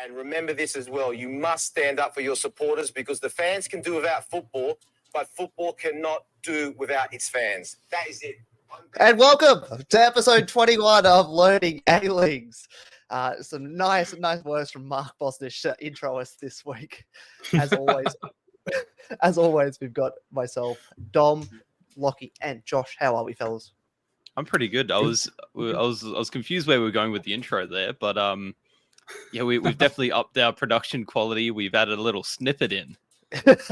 And remember this as well. You must stand up for your supporters because the fans can do without football, but football cannot do without its fans. That is it. And welcome to episode 21 of Learning A-Leagues. Some nice words from Mark Bosnish to intro us this week. As always, we've got myself, Dom, Lockie, and Josh. How are we, fellas? I'm pretty good. I was confused where we were going with the intro there, but yeah, we've definitely upped our production quality. We've added a little snippet in.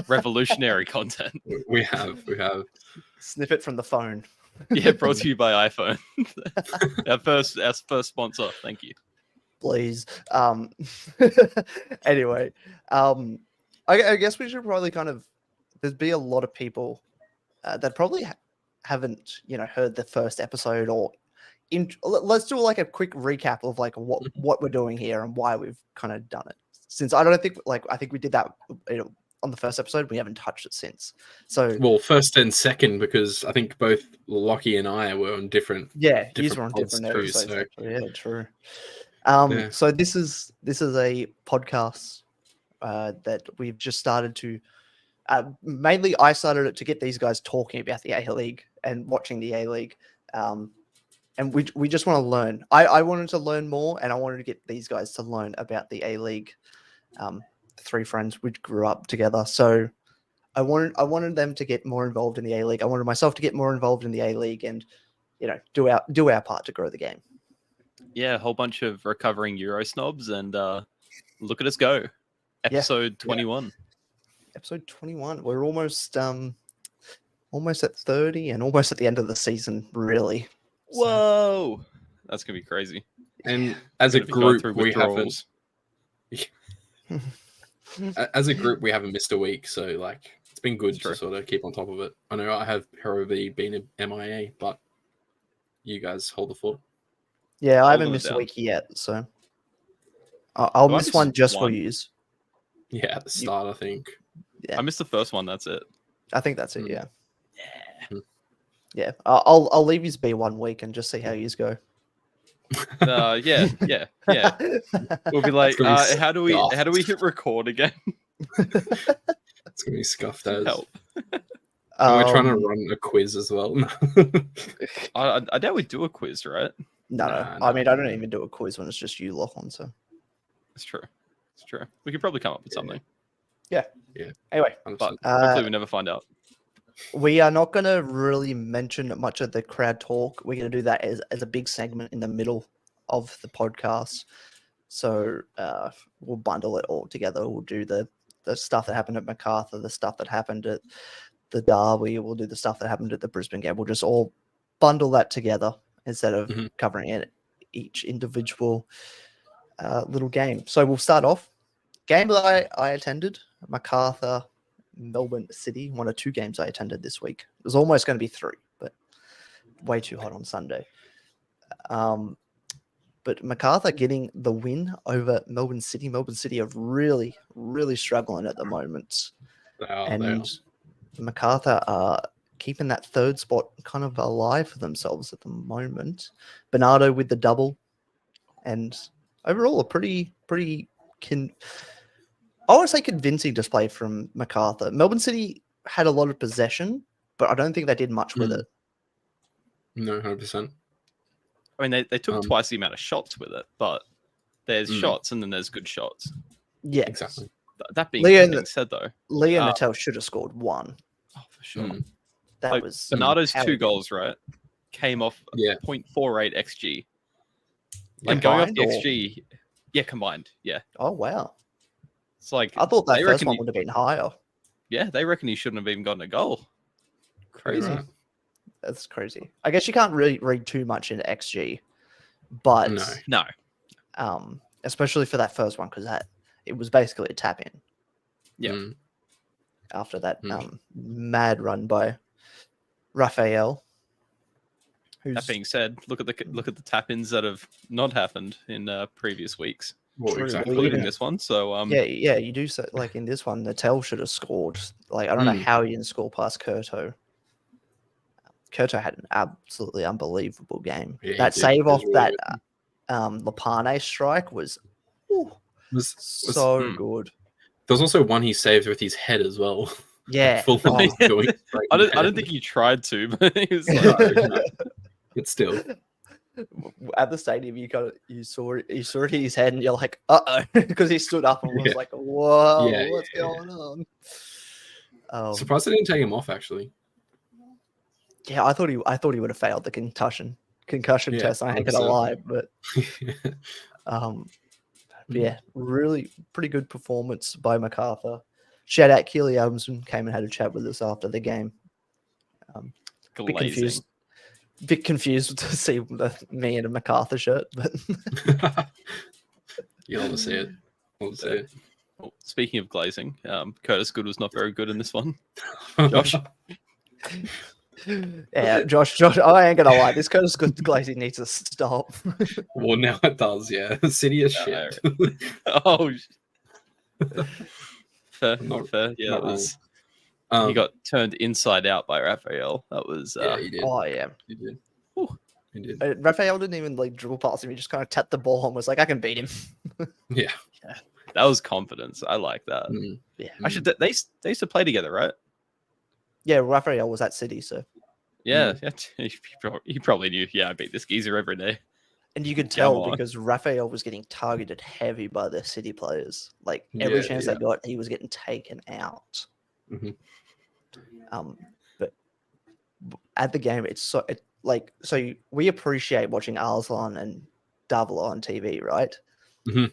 Revolutionary content. We have. Snippet from the phone. Yeah, brought to you by iPhone. our first sponsor. Thank you. Please. Anyway, I guess we should probably there'd be a lot of people that probably haven't, heard the first episode or let's do like a quick recap of like what we're doing here and why we've kind of done it. Since I think we did that, on the first episode, we haven't touched it since. So first and second, because I think both Lockie and I were on different. Yeah, these were on different episodes. So. Yeah, true. Yeah. So this is a podcast that we've just started to. Mainly, I started it to get these guys talking about the A-League and watching the A-League, and we just want to learn. I wanted to learn more, and I wanted to get these guys to learn about the A-League. Three friends, we grew up together, so I wanted them to get more involved in the A-League. I wanted myself to get more involved in the A-League, and do our part to grow the game. Yeah, a whole bunch of recovering Euro snobs, and look at us go. Episode 21. Episode 21. We're almost at 30 and almost at the end of the season, really. Whoa, that's gonna be crazy. And as a group, we haven't. As a group, we haven't missed a week, so like it's been good to sort of keep on top of it. I know I have probably been MIA, but you guys hold the fort. Yeah, I haven't missed a week yet, so I'll miss one just for yous. Yeah, at the start, I think. Yeah. I missed the first one. That's it. I think that's it. Yeah. Yeah. Yeah. I'll leave yous be 1 week and just see how yous go. Yeah. We'll be like, how do we hit record again? It's gonna be scuffed as. Help. And we're trying to run a quiz as well. I doubt we do a quiz, right? No. I mean, I don't even do a quiz when it's just you lock on. So it's true. We could probably come up with something. Yeah. Anyway, but hopefully we never find out. We are not going to really mention much of the crowd talk. We're going to do that as a big segment in the middle of the podcast. So we'll bundle it all together. We'll do the stuff that happened at MacArthur, the stuff that happened at the Derby. We'll do the stuff that happened at the Brisbane game. We'll just all bundle that together instead of covering it each individual little game. So we'll start off. Game that I attended, MacArthur, Melbourne City, one of two games I attended this week. It was almost going to be 3, but way too hot on Sunday. But MacArthur getting the win over Melbourne City. Melbourne City are really, really struggling at the moment. And MacArthur are keeping that third spot kind of alive for themselves at the moment. Bernardo with the double. And overall, a pretty I want to say convincing display from MacArthur. Melbourne City had a lot of possession, but I don't think they did much with it. No, 100%. I mean, they took twice the amount of shots with it, but there's shots and then there's good shots. Yeah, exactly. That being said, though, Leo Natel should have scored 1. Oh, for sure. That was Bernardo's 2 goals, right? Came off 0.48 XG. Like going off the XG, combined. Yeah. Oh wow. It's like I thought that first one would have been higher. Yeah, they reckon he shouldn't have even gotten a goal. Crazy. Right. That's crazy. I guess you can't really read too much into XG, but no. Especially for that first one because it was basically a tap in. Yeah. After that mad run by Raphael. That being said, look at the tap ins that have not happened in previous weeks. Well, exactly. Including this one. So yeah, you do so. Like in this one, Natel should have scored. Like I don't know how he didn't score past Curto. Curto had an absolutely unbelievable game. Yeah, that save off that Lapane strike was So Hmm. good. There was also one he saved with his head as well. Yeah. Full Oh, on going straight I in the don't head. think he tried to, but he was like, No, no. It's still. at the stadium, you saw it hit his head, and you're like, because he stood up and was Yeah. like, whoa, Yeah, what's yeah, yeah. going on? Surprised they didn't take him off, actually. Yeah, I thought he would have failed the concussion Yeah, test. I ain't gonna 100%. lie, but yeah, really pretty good performance by MacArthur. Shout out Keely Adamson, came and had a chat with us after the game. glazing. Bit confused to see me in a MacArthur shirt, but You love to see it. Love to see it. Well, speaking of glazing, Curtis Good was not very good in this one. Josh? yeah, Josh, I ain't gonna lie, this Curtis Good glazing needs to stop. Well, now it does, yeah. City is shit. Oh, fair, Not- fair. Yeah, not that was. wrong. He got turned inside out by Raphael. That was. Yeah, he did. Oh yeah, He did. Whew. He did. Raphael didn't even like dribble past him. He just kind of tapped the ball and was like, "I can beat him." Yeah. That was confidence. I like that. Mm. Yeah, Actually, they used to play together, right? yeah. Raphael was at City, so Yeah, yeah. He probably knew. Yeah, I beat this geezer every day. and you could Come tell on. because Raphael was getting targeted heavy by the City players. Like every Yeah, chance yeah. they got, he was getting taken out. Mhm. But at the game, it's we appreciate watching Arslan and Davila on TV, right?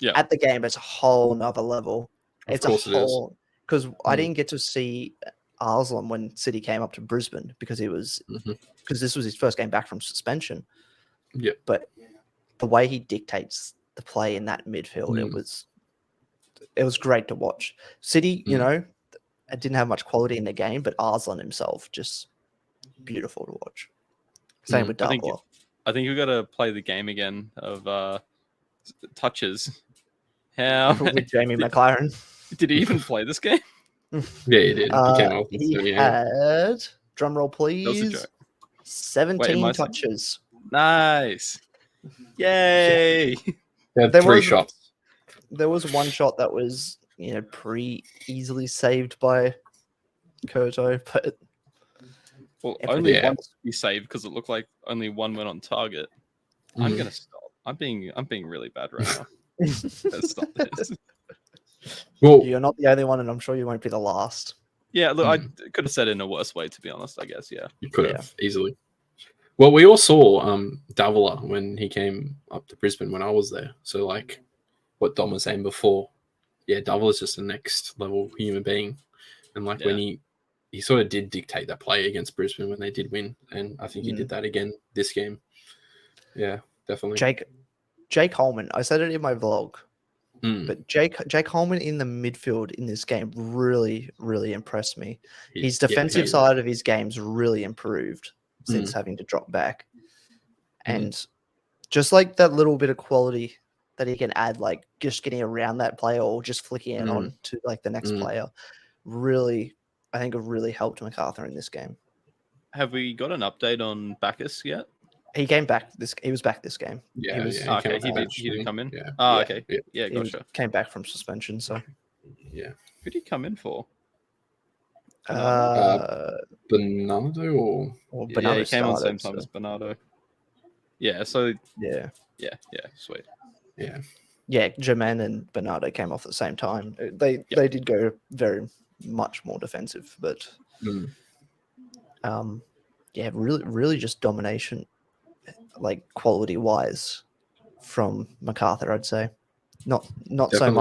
Yeah. At the game, it's a whole nother level. Of It's course a it is. whole because I Mm. didn't get to see Arslan when City came up to Brisbane because Mhm. this was his first game back from suspension. Yep. But the way he dictates the play in that midfield, it was great to watch. City, it didn't have much quality in the game, but Arslan himself just beautiful to watch. Same Mm. with I think Davila. I think we got to play the game again of touches. How with Jamie McLaren. did he even play this game? Yeah, he did. He came off. He had, drum roll That was a please, joke. 17 my son? touches. Nice. Yay! They had There 3 was- shots. There was one shot that was, pretty easily saved by Kurto, but Well, If only Yeah. one he saved because it looked like only one went on target. I'm Mm. gonna stop. I'm being really bad right now. Let's stop this. Well, you're not the only one, and I'm sure you won't be the last. Yeah, look, I could have said it in a worse way, to be honest. I guess, yeah. you could have easily. Well, we all saw Davila when he came up to Brisbane when I was there. So, like what Dom was saying before, yeah, Davila's just a next level human being, and like when he sort of did dictate that play against Brisbane when they did win, and I think he did that again this game. Yeah, definitely. Jake Holman. I said it in my vlog, Mm. but Jake Holman in the midfield in this game really, really impressed me. His defensive side of his game's really improved since having to drop back. And just like that little bit of quality that he can add, like just getting around that player or just flicking it on to like the next player, really, I think it really helped MacArthur in this game. Have we got an update on Bacchus yet? He came back he was back this game. Yeah, he was, yeah, Okay, came off the he did bench, come in. Yeah. Oh, Yeah. okay. Yeah. Yeah, he gotcha. came back from suspension, so Yeah. Who did he come in for? Bernardo or or Yeah, Bernardo he came on the same started, time so, as Bernardo. Yeah, so yeah. yeah, sweet. yeah. Yeah, Jermaine and Bernardo came off at the same time. They did go very much more defensive, but really just domination, like quality wise, from MacArthur. I'd say not so Definitely.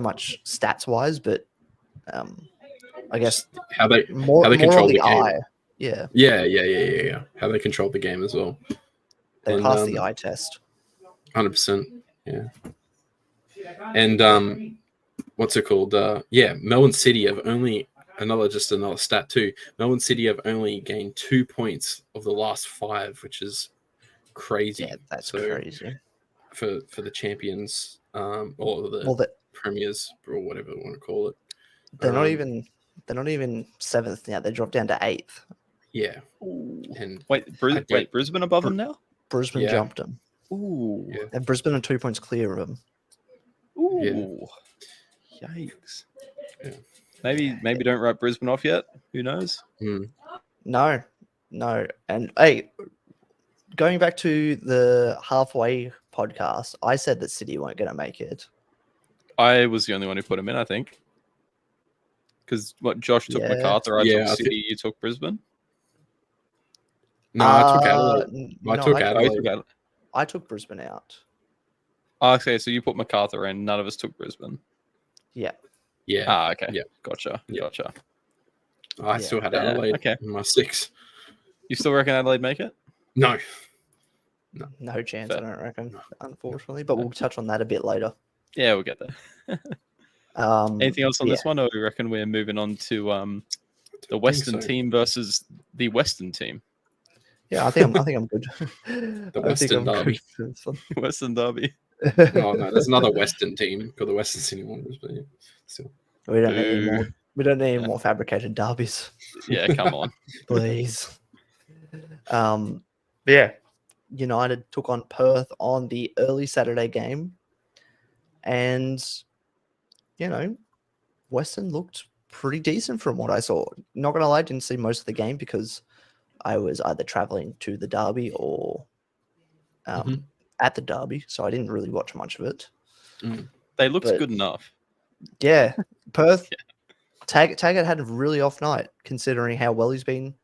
much stats wise, but I guess How they more control on the the game. eye. Yeah, Yeah. How they control the game as well. they And, passed the eye test. 100%. Yeah. And what's it called? Melbourne City have only another stat too. Melbourne City have only gained 2 points of the last 5, which is crazy. Yeah, that's So, crazy. for the champions, or the Well, premiers, or whatever you want to call it. they're not even 7th now. They dropped down to 8th. Yeah. And Wait, Brisbane above him now? Brisbane Yeah. jumped them. Ooh. Yeah. And Brisbane are 2 points clear of them. Ooh, yikes! Yeah. Maybe don't write Brisbane off yet. Who knows? Mm. No, no. And hey, going back to the halfway podcast, I said that City weren't going to make it. I was the only one who put him in, I think. Because what Josh took Yeah. MacArthur, I Yeah, took I City, you took Brisbane. No, I took Adelaide. I No, took Oh, you Adelaide. took out. I took Brisbane out. Oh, okay, so you put MacArthur in. None of us took Brisbane. Yeah. Yeah, Ah, okay. Yeah. Gotcha. Yeah. Gotcha. I Yeah. still had Yeah, Adelaide okay. in my 6. You still reckon Adelaide make it? No, No chance, Fair. I don't reckon, No. unfortunately. But we'll touch on that a bit later. Yeah, we'll get there. Anything else on yeah. this one, or do you reckon we're moving on to the think Western so. team versus the Western team? Yeah, I think I'm good. The I think Western I'm good Derby. for this one. Western Derby. Oh no, there's another Western team called the Western Sydney Wanderers, but yeah, still. We don't need any Boo. more. We don't need any Yeah. more fabricated derbies, Yeah, come on. please. Yeah, United took on Perth on the early Saturday game, and Western looked pretty decent from what I saw. Not gonna lie, I didn't see most of the game because I was either traveling to the derby or Mhm. at the derby, so I didn't really watch much of it. They looked But- good enough. Yeah, Perth. Taggart had a really off night considering how well he's been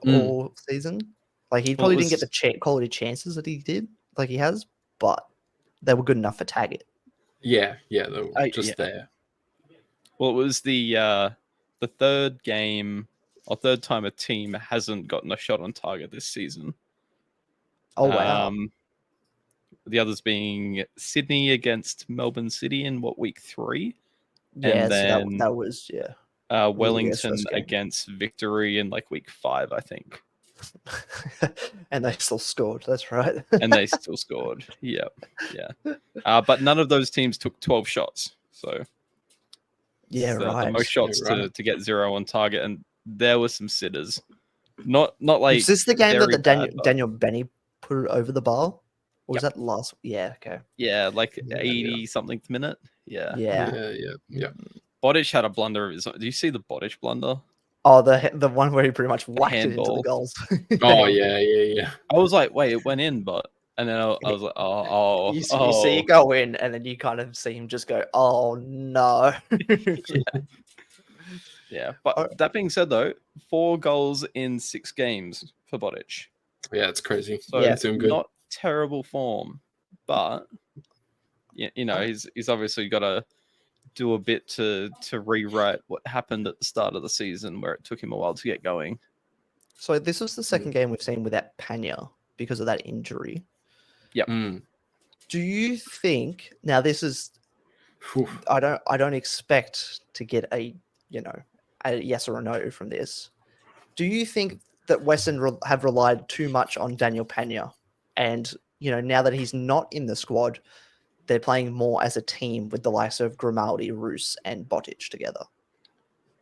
all season. Like he Well, probably it didn't get was- the quality chances that he did, like he has, but they were good enough for Taggart. Yeah, they were just yeah. there. Well, it was the third game or third time a team hasn't gotten a shot on target this season. Oh wow! The others being Sydney against Melbourne City in week 3, Yeah, and so then that was yeah. Wellington first game. against Victory in week 5, I think, And they still scored. That's right. and they still scored. Yep, yeah. But none of those teams took 12 shots, so yeah, the right. most shots Yeah, right. to get 0 on target, and there were some sitters. Not like Was this the game that very Daniel, bad, but- Daniel Benny put it over the bar? Or was Yep. that last? Yeah, okay. Yeah, Yeah, 80 something minute. Yeah. Yeah. Yeah. Bodic had a blunder of his own. Do you see the Bodic blunder? Oh, the one where he pretty much whacked it into the handball. goals. Oh yeah. I was like, wait, it went in, but and then I was like, oh, You see it go in, and then you kind of see him just go, "Oh no!" yeah. But that being said, though, 4 goals in 6 games for Bodic. Yeah, it's crazy. So Yeah. He's doing good. not terrible form, but he's obviously got to do a bit to rewrite what happened at the start of the season, where it took him a while to get going. So this was the second game we've seen without Pena because of that injury. Mm. Do you think now this is? Whew. I don't expect to get a yes or a no from this. Do you think that Western have relied too much on Daniel Pena, and now that he's not in the squad, they're playing more as a team with the likes of Grimaldi, Roos, and Bottic together?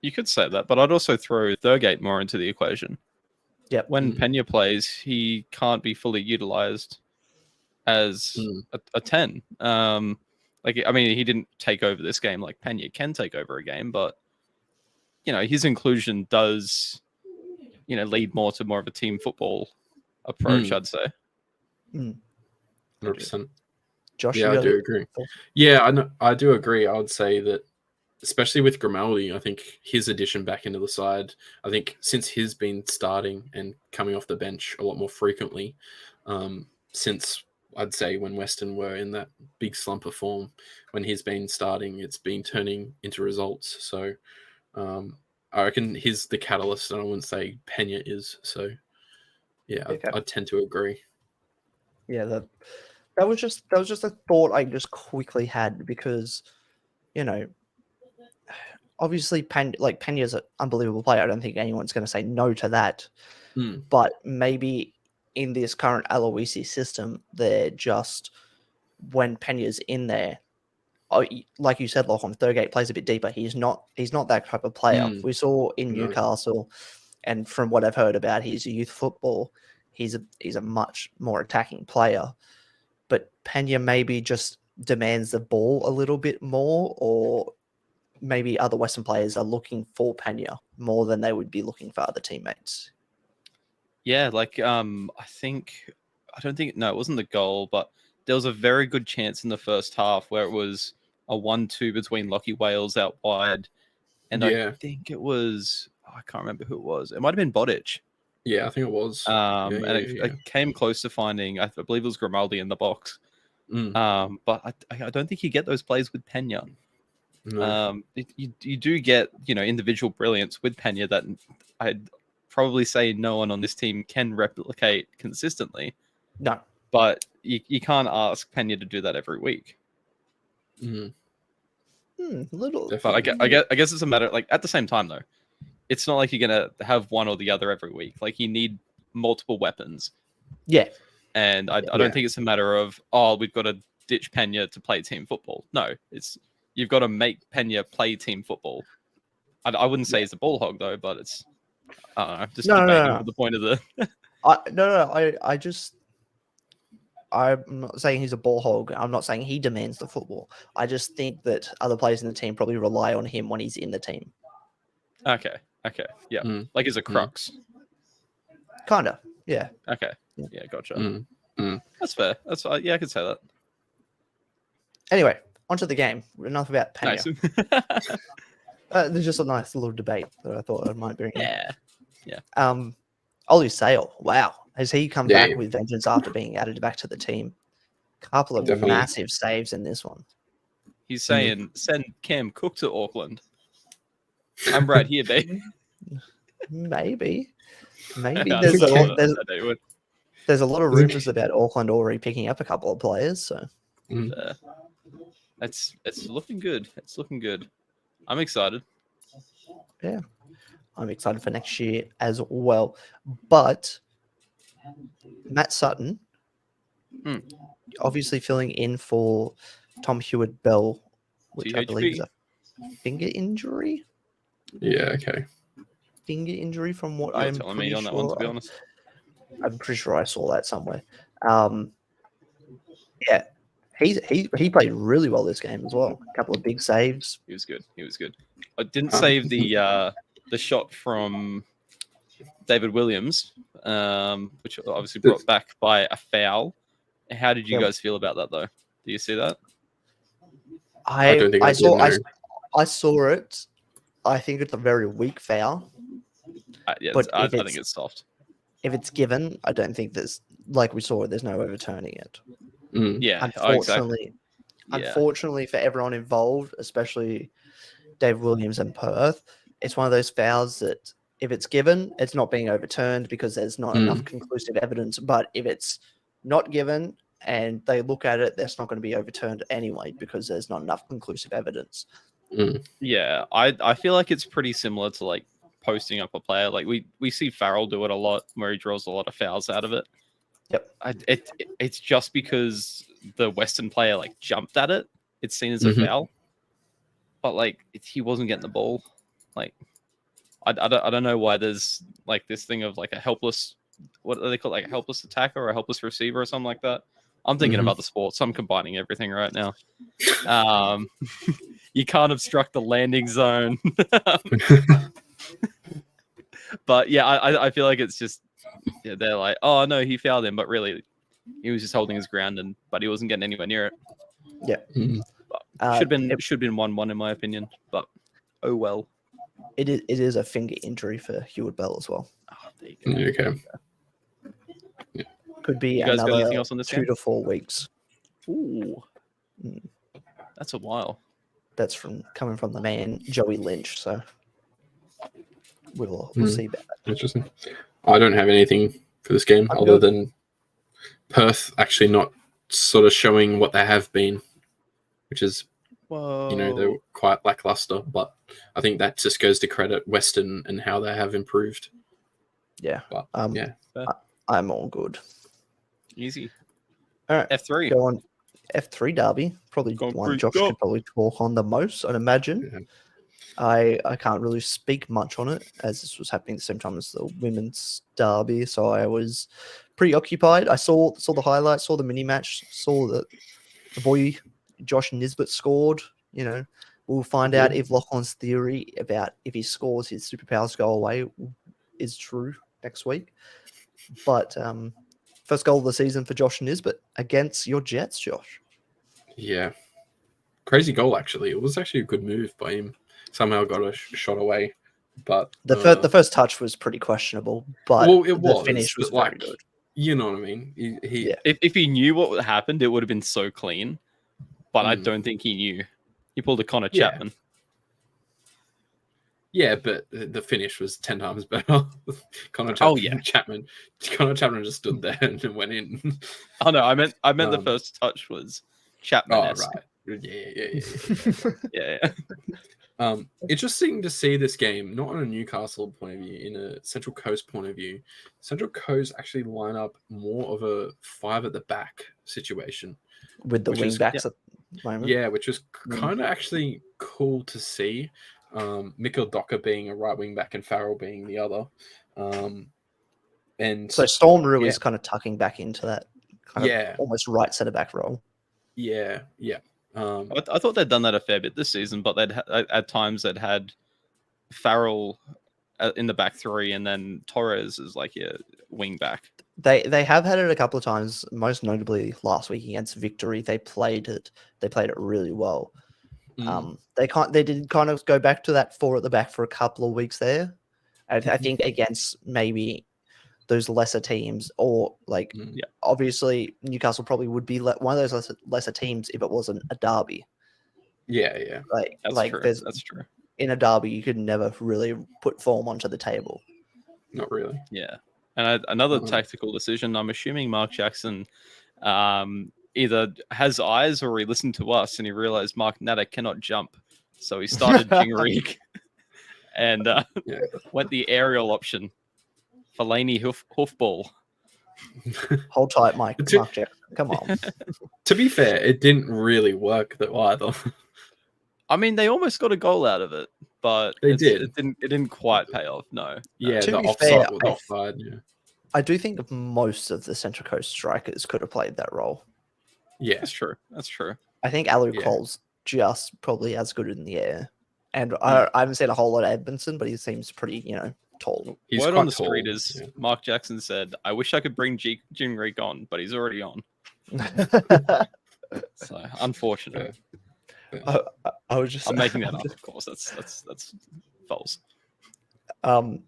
You could say that, but I'd also throw Thurgate more into the equation. Yep. When Mm. Pena plays, he can't be fully utilized as a 10. He didn't take over this game like Pena can take over a game, but his inclusion does lead more of a team football approach, I'd say. 100%. Josh, Yeah, you I do got agree. thoughts? Yeah, I do agree. I would say that, especially with Grimaldi, I think his addition back into the side, I think since he's been starting and coming off the bench a lot more frequently, since I'd say when Western were in that big slump of form, when he's been starting, it's been turning into results. So I reckon he's the catalyst, and I wouldn't say Pena is. So yeah, Okay. I tend to agree. Yeah, that was just a thought I just quickly had because, obviously Pena's an unbelievable player. I don't think anyone's going to say no to that. Mm. But maybe in this current Aloisi system, they're just when Pena's in there, like you said, Lachlan, Thurgate plays a bit deeper. He's not that type of player. Mm. We saw in No. Newcastle, and from what I've heard about his youth football, he's a much more attacking player. But Pena maybe just demands the ball a little bit more, or maybe other Western players are looking for Pena more than they would be looking for other teammates. Yeah, like I don't think no, it wasn't the goal, but there was a very good chance in the first half where it was a 1-2 between Lockie Wales out wide, and Yeah. I think it was I can't remember who it was. It might have been Bodic. Yeah, I think it was. And it came close to finding. I believe it was Grimaldi in the box. But I don't think you get those plays with Pena. No. You do get individual brilliance with Pena that I'd probably say no one on this team can replicate consistently. No. But you can't ask Pena to do that every week. Little. But I guess it's a matter like at the same time though, it's not like you're gonna have one or the other every week. Like you need multiple weapons. Yeah. And I don't think it's a matter of we've got to ditch Pena to play team football. No, it's you've got to make Pena play team football. I wouldn't say he's a ball hog though, but it's I don't know, just debating what the point of the. I'm not saying he's a ball hog. I'm not saying he demands the football. I just think that other players in the team probably rely on him when he's in the team. Okay. Yeah. Like he's a crux. Kinda. Yeah. Okay. Yeah, gotcha. That's fair. Yeah, I could say that. Anyway, onto the game. Enough about Pena. Nice. There's just a nice little debate that I thought I might bring in. Yeah. Ollie Sale, wow. Has he come Yeah. back with vengeance after being added back to the team? Couple of Definitely. massive saves in this one. He's saying send Cam Cook to Auckland. I'm right here, baby. Maybe. There's There's a lot of rumors about Auckland already picking up a couple of players. So it's looking good. It's looking good. I'm excited. Yeah, I'm excited for next year as well. But Matt Sutton, obviously filling in for Tom Hewitt-Bell, which I believe is a finger injury. Yeah. Okay. Finger injury, from what You're I'm telling pretty me on that sure. one, to be honest. I'm pretty sure I saw that somewhere. Yeah, he played really well this game as well. A couple of big saves. He was good. I didn't save the shot from David Williams, which obviously brought back by a foul. How did you guys feel about that though? Do you see that? I don't think I saw. did, no. I saw it. I think it's a very weak foul. But I think it's soft. If it's given, I don't think there's, like we saw, there's no overturning it. Yeah, unfortunately, exactly. Unfortunately for everyone involved, especially Dave Williams and Perth, it's one of those fouls that if it's given, it's not being overturned because there's not enough conclusive evidence. But if it's not given and they look at it, that's not going to be overturned anyway because there's not enough conclusive evidence. Yeah, I feel like it's pretty similar to like posting up a player. Like we see Farrell do it a lot, where he draws a lot of fouls out of it. Yep. It's just because the Western player like jumped at it, it's seen as a foul. But like he wasn't getting the ball. Like I don't know why there's like this thing of like a helpless, what do they call it, like a helpless attacker or a helpless receiver or something like that. I'm thinking about the sports. I'm combining everything right now. You can't obstruct the landing zone. But yeah, I feel like it's just they're like, oh no, he fouled him, but really he was just holding his ground but he wasn't getting anywhere near it. Yeah. Should have been 1-1 in my opinion, but oh well. It is a finger injury for Hewitt-Bell as well. Oh, there you go. Okay. Could be You guys got another anything else on this 2 game? to 4 weeks. Ooh, that's a while. That's coming from the man Joey Lynch. So we'll see about that. Interesting. I don't have anything for this game other than Perth actually not sort of showing what they have been, which is, they're quite lackluster. But I think that just goes to credit Western and how they have improved. Yeah. But, yeah. I'm all good. Easy. All right. F3. Go on. F3 derby. Probably one Josh could probably talk on the most, I'd imagine. Yeah. I can't really speak much on it as this was happening at the same time as the women's derby, so I was preoccupied. I saw the highlights, saw the mini match, saw the boy Josh Nisbet scored. We'll find out if Lachlan's theory about if he scores his superpowers go away is true next week. But first goal of the season for Josh Nisbet against your Jets, Josh. Yeah. Crazy goal, actually. It was actually a good move by him. Somehow got a shot away. But The first touch was pretty questionable, but the finish was very good. You know what I mean? He If he knew what happened, it would have been so clean. But I don't think he knew. He pulled a Connor Chapman. Yeah, but the finish was 10 times better. Connor Chapman just stood there and went in. Oh no, I meant the first touch was Chapman. Oh right. Yeah. Interesting to see this game, not on a Newcastle point of view, in a Central Coast point of view. Central Coast actually line up more of a 5 at the back situation. With the wing backs at the moment. Yeah, which was kind of actually cool to see. Mikkel Docker being a right wing back and Farrell being the other. And so Storm really is kind of tucking back into that kind of almost right centre back role. Yeah. I thought they'd done that a fair bit this season, but at times they'd had Farrell in the back 3 and then Torres is like a wing back. They have had it a couple of times, most notably last week against Victory. They played it really well. They did kind of go back to that 4 at the back for a couple of weeks there. I think against maybe those lesser teams, or obviously Newcastle probably would be one of those lesser teams if it wasn't a derby. Yeah. That's true. In a derby, you could never really put form onto the table. Not really. Yeah. And another tactical decision, I'm assuming Mark Jackson either has eyes or he listened to us and he realized Mark Natter cannot jump. So he started Jingareek and went the aerial option. Fellaini hoofball. Hold tight, Mark Jackson. Come on. To be fair, it didn't really work though either. I mean, they almost got a goal out of it, but it didn't quite pay off. No. Yeah, to the be offside fair, was offside. Yeah. I do think most of the Central Coast strikers could have played that role. Yeah, that's true. I think Alu Cole's just probably as good in the air. And I haven't seen a whole lot of Edmondson, but he seems pretty, tall. He's Word on the street is Mark Jackson said, I wish I could bring Jingareek on, but he's already on. So, unfortunate. I was just... I'm making that up, of course. That's false. That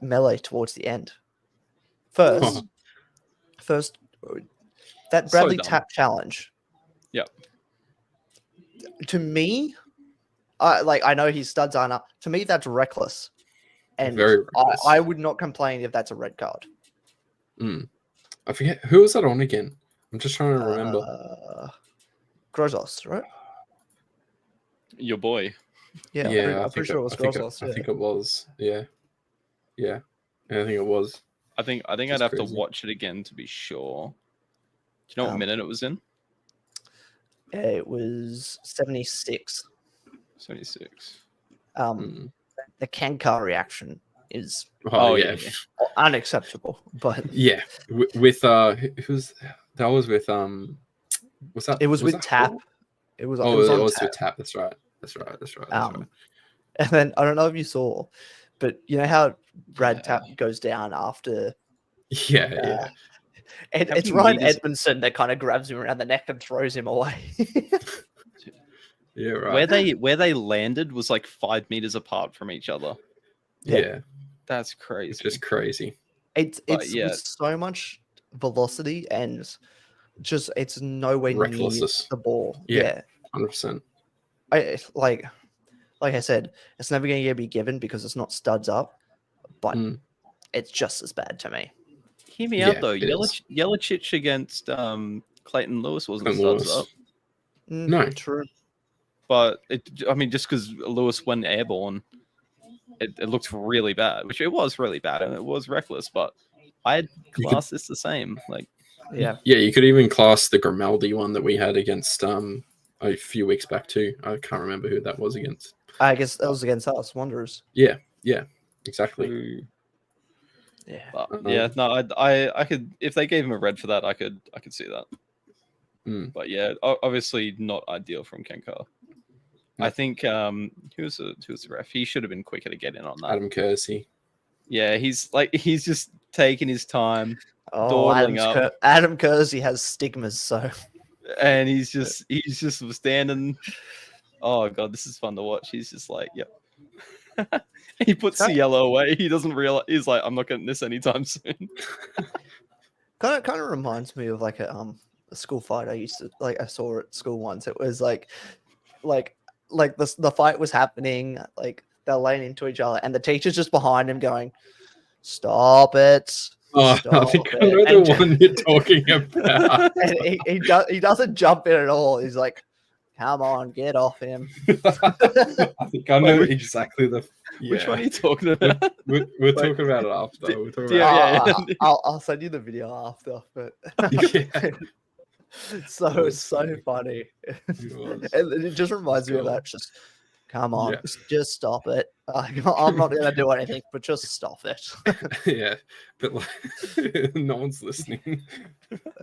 melee towards the end. First, that Bradley tap challenge. Yep. To me, I know his studs aren't up. To me, that's reckless, and very reckless. I would not complain if that's a red card. I forget who was that on again. I'm just trying to remember. Grozos, right? Your boy. Yeah, I'm pretty sure it was Grozos. I think it was. Yeah. I think it was. I think I'd have to watch it again to be sure. Do you know what minute it was in? It was 76. 76. The Kankar reaction is unacceptable. But with who's that was with was that? It was with Tap. Hall? It was. Oh, it was with Tap. That's right. And then I don't know if you saw, but you know how Brad Tap goes down after. Yeah. And it's Ryan Edmondson that kind of grabs him around the neck and throws him away. Yeah, right. Where they landed was like 5 meters apart from each other. Yeah. That's crazy. It's just crazy. It's with so much velocity and just it's nowhere near the ball. Yeah. 100%. Like I said, it's never going to be given because it's not studs up, but it's just as bad to me. Hear me out though. Yelich against Clayton Lewis wasn't studs up. No, true. But just because Lewis went airborne, it looked really bad, which it was really bad and it was reckless. But I'd class this the same. Yeah, you could even class the Grimaldi one that we had against a few weeks back too. I can't remember who that was against. I guess that was against us, Wanderers. Yeah, exactly. Yeah. But, I could if they gave him a red for that, I could see that. But yeah, obviously not ideal from Kenkar. I think who was the ref? He should have been quicker to get in on that. Adam Kersey. Yeah, he's just taking his time, Oh, dawdling up, Adam Kersey has stigmas, so and he's just standing. Oh god, this is fun to watch. He's just like, yep. He puts the yellow away. He doesn't realize. He's like, I'm not getting this anytime soon. kind of reminds me of like a school fight I used to like. I saw at school once. It was like the fight was happening. Like they're laying into each other, and the teacher's just behind him going, "Stop it." Oh, I think I know the one you're talking about. And he doesn't jump in at all. He's like, "Come on, get off him." I think I know exactly the. Which one are you talking about? We're talking about it after. We're talking Yeah, about I'll send you the video after. But Yeah. so funny. And it just reminds me of that. Just come on, just stop it. I'm not going to do anything, but just stop it. Yeah, but like, no one's listening.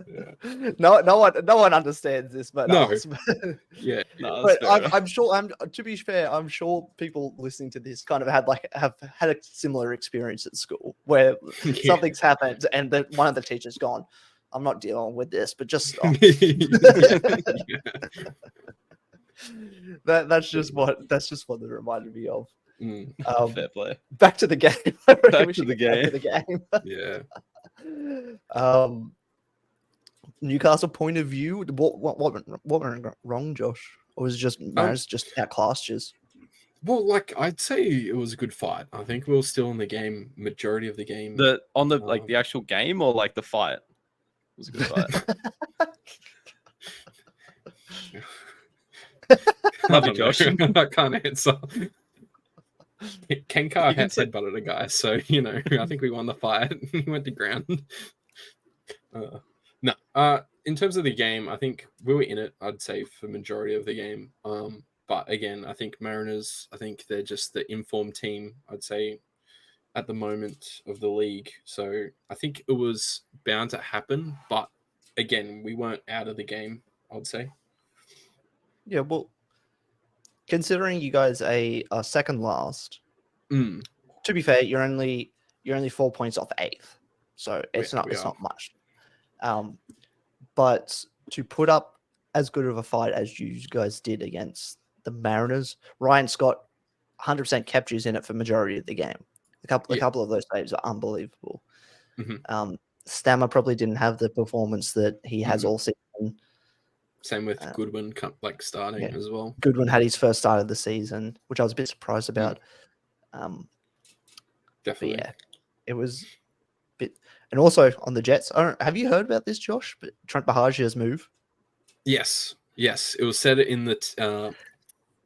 Yeah. No one understands this, but No. us. Yeah, No, But that's fair enough. I'm sure. To be fair, I'm sure people listening to this kind of have had a similar experience at school where Yeah. something's happened and one of the teachers gone, "I'm not dealing with this, but just stop." Yeah. That's just what it reminded me of. Fair play. Back to the game. Back to the game. Yeah. Newcastle point of view. What went wrong, Josh? Or was it just Mariners just outclassed you? Well, like I'd say it was a good fight. I think we were still in the game majority of the game. The actual game or like the fight? It was a good fight. I Love you, don't know. Josh. I can't answer. Kenkar You can say- headbutted a guy, so I think we won the fight. He went to ground. No. In terms of the game, I think we were in it. I'd say for majority of the game. But again, I think Mariners. I think they're just the informed team. I'd say at the moment of the league. So I think it was bound to happen. But again, we weren't out of the game. I'd say. Yeah, well, considering you guys are second last, to be fair, you're only 4 points off eighth, so it's not much. But to put up as good of a fight as you guys did against the Mariners, Ryan Scott 100% kept you in it for majority of the game. A couple of those saves are unbelievable. Stammer probably didn't have the performance that he has all season. Same with Goodwin, starting as well. Goodwin had his first start of the season, which I was a bit surprised about. Definitely. But yeah, it was a bit. And also on the Jets, have you heard about this, Josh? But Trent Bahagia's move. Yes. It was said in the.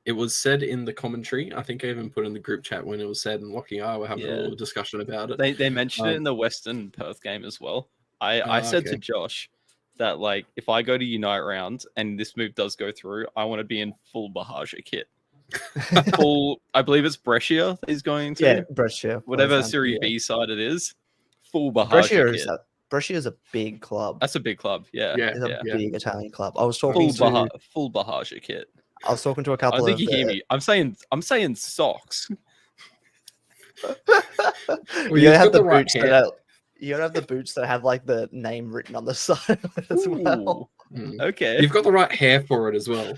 It was said in the commentary. I think I even put in the group chat when it was said, and Lockie and I were having a little discussion about it. They mentioned it in the Western Perth game as well. I said to Josh that like if I go to Unite round and this move does go through, I want to be in full Bahagia kit. Full, I believe it's Brescia he's going to. Yeah, Brescia. Whatever Serie B side it is, full Bahagia kit. Brescia is a big club. That's a big club. Yeah, It's a big Italian club. I was talking full Bahagia kit. I was talking to a couple. I think you hear me. I'm saying socks. Well, you gotta have the boots you gotta have the boots that have like the name written on the side of it as well. Okay. You've got the right hair for it as well.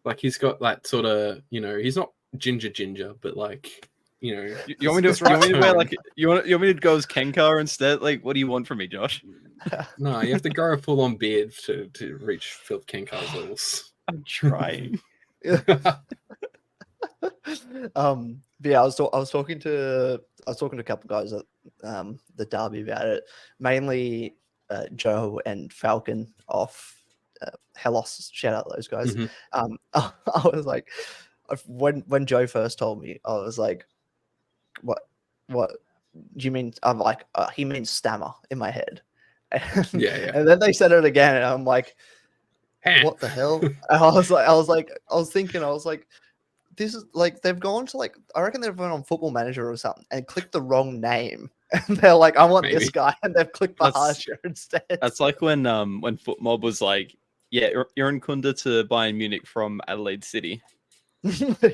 Like he's got that sort of, he's not ginger, but like, you want me to wear like you want me to go as Kenkar instead? Like, what do you want from me, Josh? No, you have to grow a full-on beard to reach Philip Kenkar's levels. I'm trying. But yeah, I was talking to a couple guys at the derby about it, mainly Joe and Falcon off Hellas. Shout out those guys. I was like, when Joe first told me, I was like, what do you mean? I'm like, he means Stammer in my head. And then they said it again, and I'm like, what the hell? And I was thinking, this is like they've gone to I reckon they've gone on Football Manager or something and clicked the wrong name, and they're like, I want this guy, and they've clicked Bahagia instead. That's like when FootMob was like, Yeah, Iran Kunda to Bayern Munich from Adelaide City.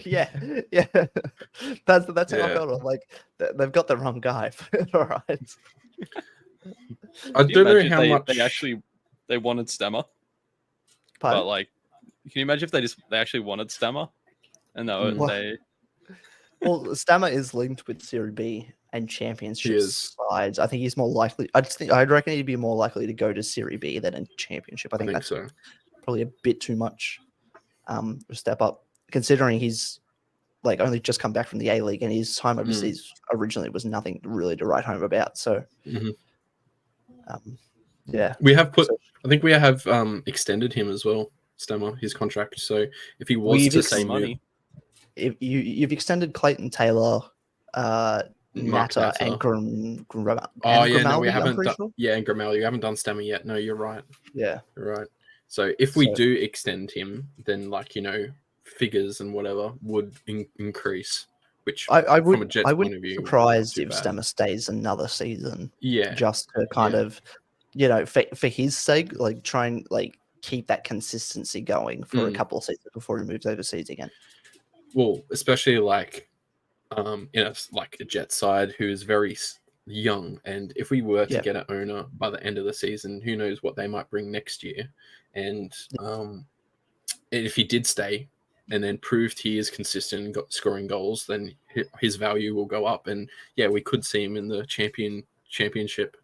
yeah, yeah. That's how I Yeah. felt. I'm like, they've got the wrong guy. All right. I Can you don't know imagine how they, much. they actually they wanted Stammer, Pardon? but like, can you imagine if they actually wanted Stammer and Mm. they Well, Stammer is linked with Serie B and Championship is. sides. I think he's more likely. I'd reckon he'd be more likely to go to Serie B than a Championship. I I think think that's so. probably a bit too much. A step up, considering he's like only just come back from the A League and his time overseas originally was nothing really to write home about. So, Mhm. yeah, We have put. So- I think we have extended him as well, Stammer, his contract. So if he was We've to ex- say money? move, if you've extended Clayton Taylor, Mark Natta, and Natta. and Yeah, no, we Grimaldi, I'm haven't pretty done. sure. Yeah, and Gramel, you haven't done Stammer yet. No, you're right. Yeah. You're right. So if we So- do extend him, then figures and whatever would increase. Which I from a would Jets I point wouldn't of be view, surprised too if bad. Stammer stays another season Yeah, just to kind Yeah. of, for his sake, like try and like keep that consistency going for a couple of seasons before he moves overseas again. well, especially like like a Jet side who is very young, and if we were to Yeah. get an owner by the end of the season, who knows what they might bring next year, and if he did stay and then proved he is consistent and got scoring goals, then his value will go up, and we could see him in the championship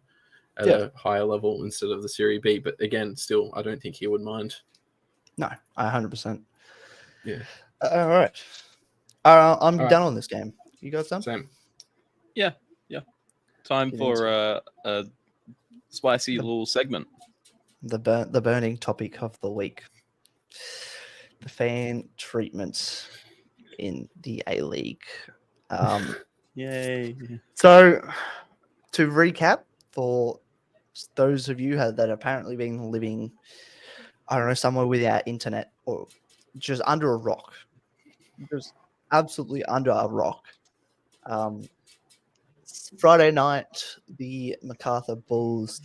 at a higher level instead of the Serie B. But again, still, I don't think he would mind. No, 100%. Yeah. All right. I'm All right. done on this game. You guys done? Same. Yeah. Time Get for into a spicy The- little segment. The burning topic of the week: the fan treatment in the A League. Yay! So, to recap, for those of you that apparently been living, I don't know, somewhere without internet or just under a rock, just absolutely under a rock. Friday night, the MacArthur Bulls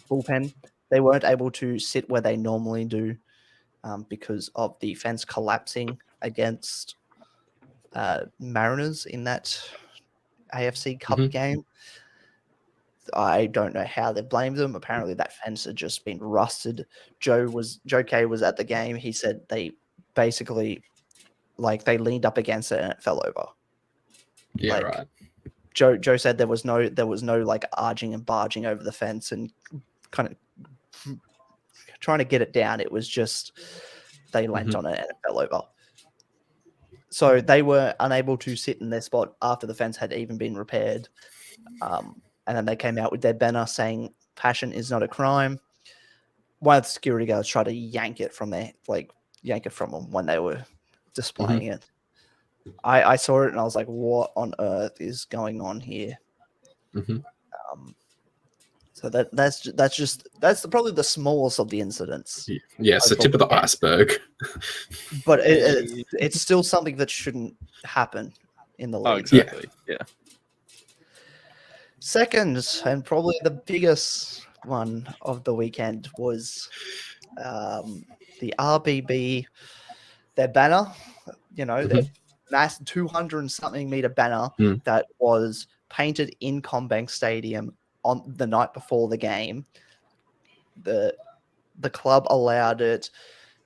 bullpen, they weren't able to sit where they normally do because of the fence collapsing against Mariners in that AFC Cup Mhm. game. I don't know how they blamed them. Apparently, that fence had just been rusted. Joe K was at the game. He said they basically, like, they leaned up against it and it fell over. Yeah, Like, right. Joe said there was no like arging and barging over the fence and kind of trying to get it down. It was just they leant on it and it fell over. So they were unable to sit in their spot after the fence had even been repaired. And then they came out with their banner saying "Passion is not a crime." One of the security guards tried to yank it from them when they were displaying it. I saw it and I was like, "What on earth is going on here?" So that's probably the smallest of the incidents. Yeah, it's the tip of the iceberg. But it's still something that shouldn't happen in the league. Oh, exactly. Yeah. Second, and probably the biggest one of the weekend was the RBB, their banner, their mass 200 and something meter banner that was painted in CommBank Stadium on the night before the game. The club allowed it.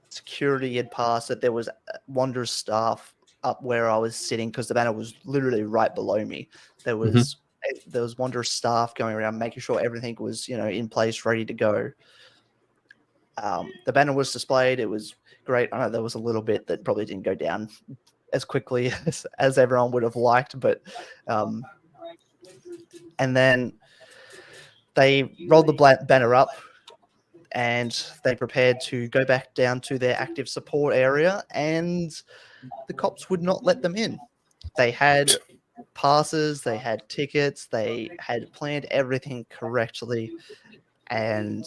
Security had passed it. There was Wanderers staff up where I was sitting because the banner was literally right below me. There was Wanderers staff going around making sure everything was in place, ready to go. The banner was displayed. It was great. I know there was a little bit that probably didn't go down as quickly as everyone would have liked, but and then they rolled the banner up and they prepared to go back down to their active support area, and the cops would not let them in. They had passes, they had tickets, they had planned everything correctly, and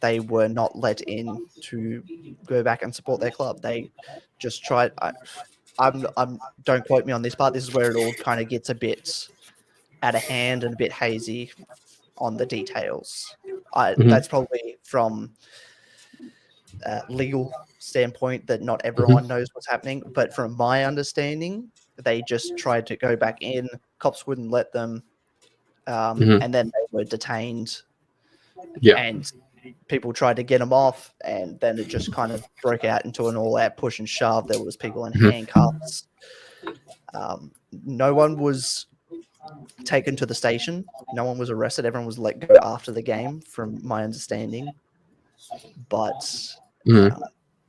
they were not let in to go back and support their club. They just tried. I'm don't quote me on this part. This is where it all kind of gets a bit out of hand and a bit hazy on the details. That's probably from legal standpoint that not everyone knows what's happening. But from my understanding, they just tried to go back in. Cops wouldn't let them, and then they were detained. Yeah. And people tried to get them off, and then it just kind of broke out into an all-out push and shove. There was people in handcuffs. No one was taken to the station. No one was arrested. Everyone was let go after the game, from my understanding. But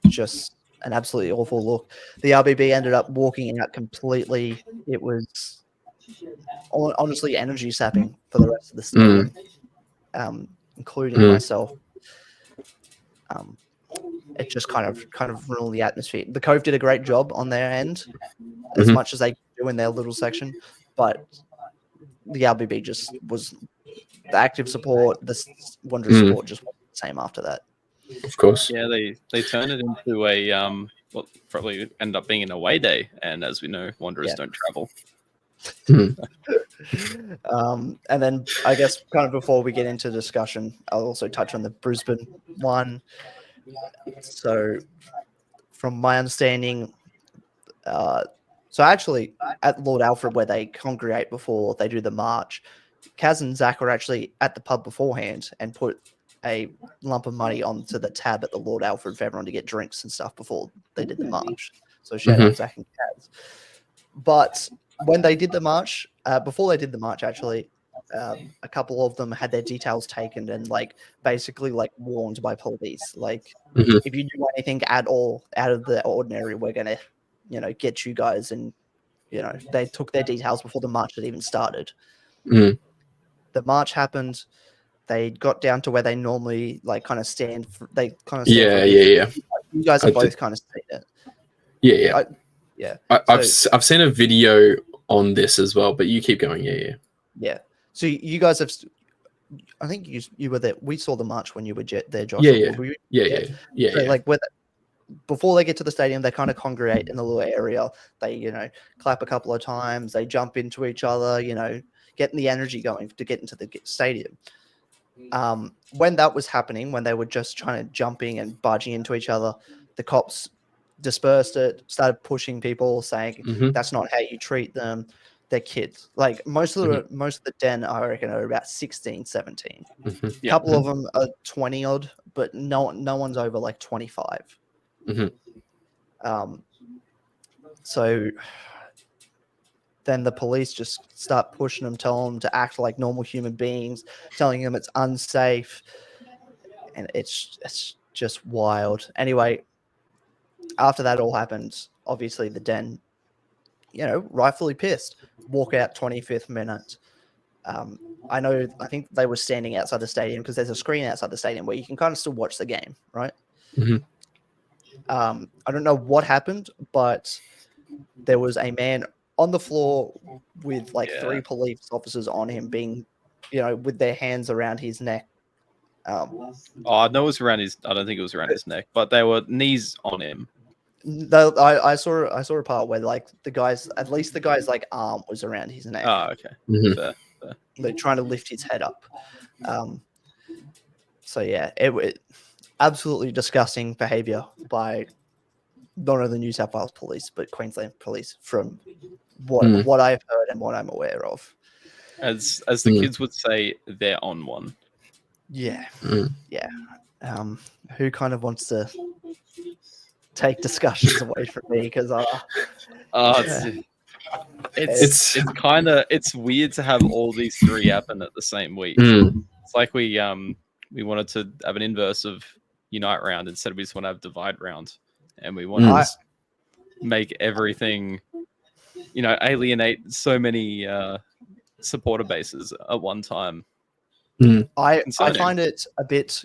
just an absolutely awful look. The RBB ended up walking out completely. It was honestly energy sapping for the rest of the stadium, including myself. It just kind of ruined the atmosphere. The Cove did a great job on their end, as much as they could do in their little section, but the RBB just was the active support. The Wanderers support just wasn't the same after that. Of course. Yeah, they turned it into a what probably ended up being an away day, and as we know, Wanderers don't travel. And then I guess kind of before we get into discussion, I'll also touch on the Brisbane one. So from my understanding, so actually at Lord Alfred, where they congregate before they do the march, Kaz and Zach were actually at the pub beforehand and put a lump of money onto the tab at the Lord Alfred for everyone to get drinks and stuff before they did the march. So shout out Zach and Kaz. But when they did the march, before they did the march, actually, a couple of them had their details taken and basically warned by police. If you do anything at all out of the ordinary, we're gonna, get you guys. And they took their details before the march had even started. The march happened. They got down to where they normally kind of stand. They kind of stand. Yeah. You guys have both kind of seen it. Yeah. I've seen a video on this as well, but you keep going. Yeah. So you guys have, I think you were there. We saw the march when you were there, Josh. Yeah. So before they get to the stadium, they kind of congregate in the little area. They, clap a couple of times. They jump into each other, getting the energy going to get into the stadium. When that was happening, when they were just trying to jumping and barging into each other, the cops dispersed it, started pushing people, saying that's not how you treat them. They're kids. Most of the den, I reckon, are about 16, 17. A couple of them are 20 odd, but no one's over 25. So then the police just start pushing them, telling them to act like normal human beings, telling them it's unsafe, and it's just wild. Anyway, after that all happened, obviously the den, rightfully pissed, walk out 25th minute. I think they were standing outside the stadium because there's a screen outside the stadium where you can kind of still watch the game, right? I don't know what happened, but there was a man on the floor with 3 police officers on him, being, with their hands around his neck. I know it was around his. I don't think it was around his neck, but they were knees on him. I saw a part where the guy's arm was around his neck. Oh, okay. Fair. They're trying to lift his head up. So yeah, it absolutely disgusting behavior by not only the New South Wales police but Queensland police, from what I've heard and what I'm aware of. As the kids would say, they're on one. Yeah. Who kind of wants to take discussions away from me? Because it's weird to have all these 3 happen at the same week. It's like we wanted to have an inverse of unite round instead. We just want to have divide round, and we want to make everything, alienate so many supporter bases at one time. I find it a bit,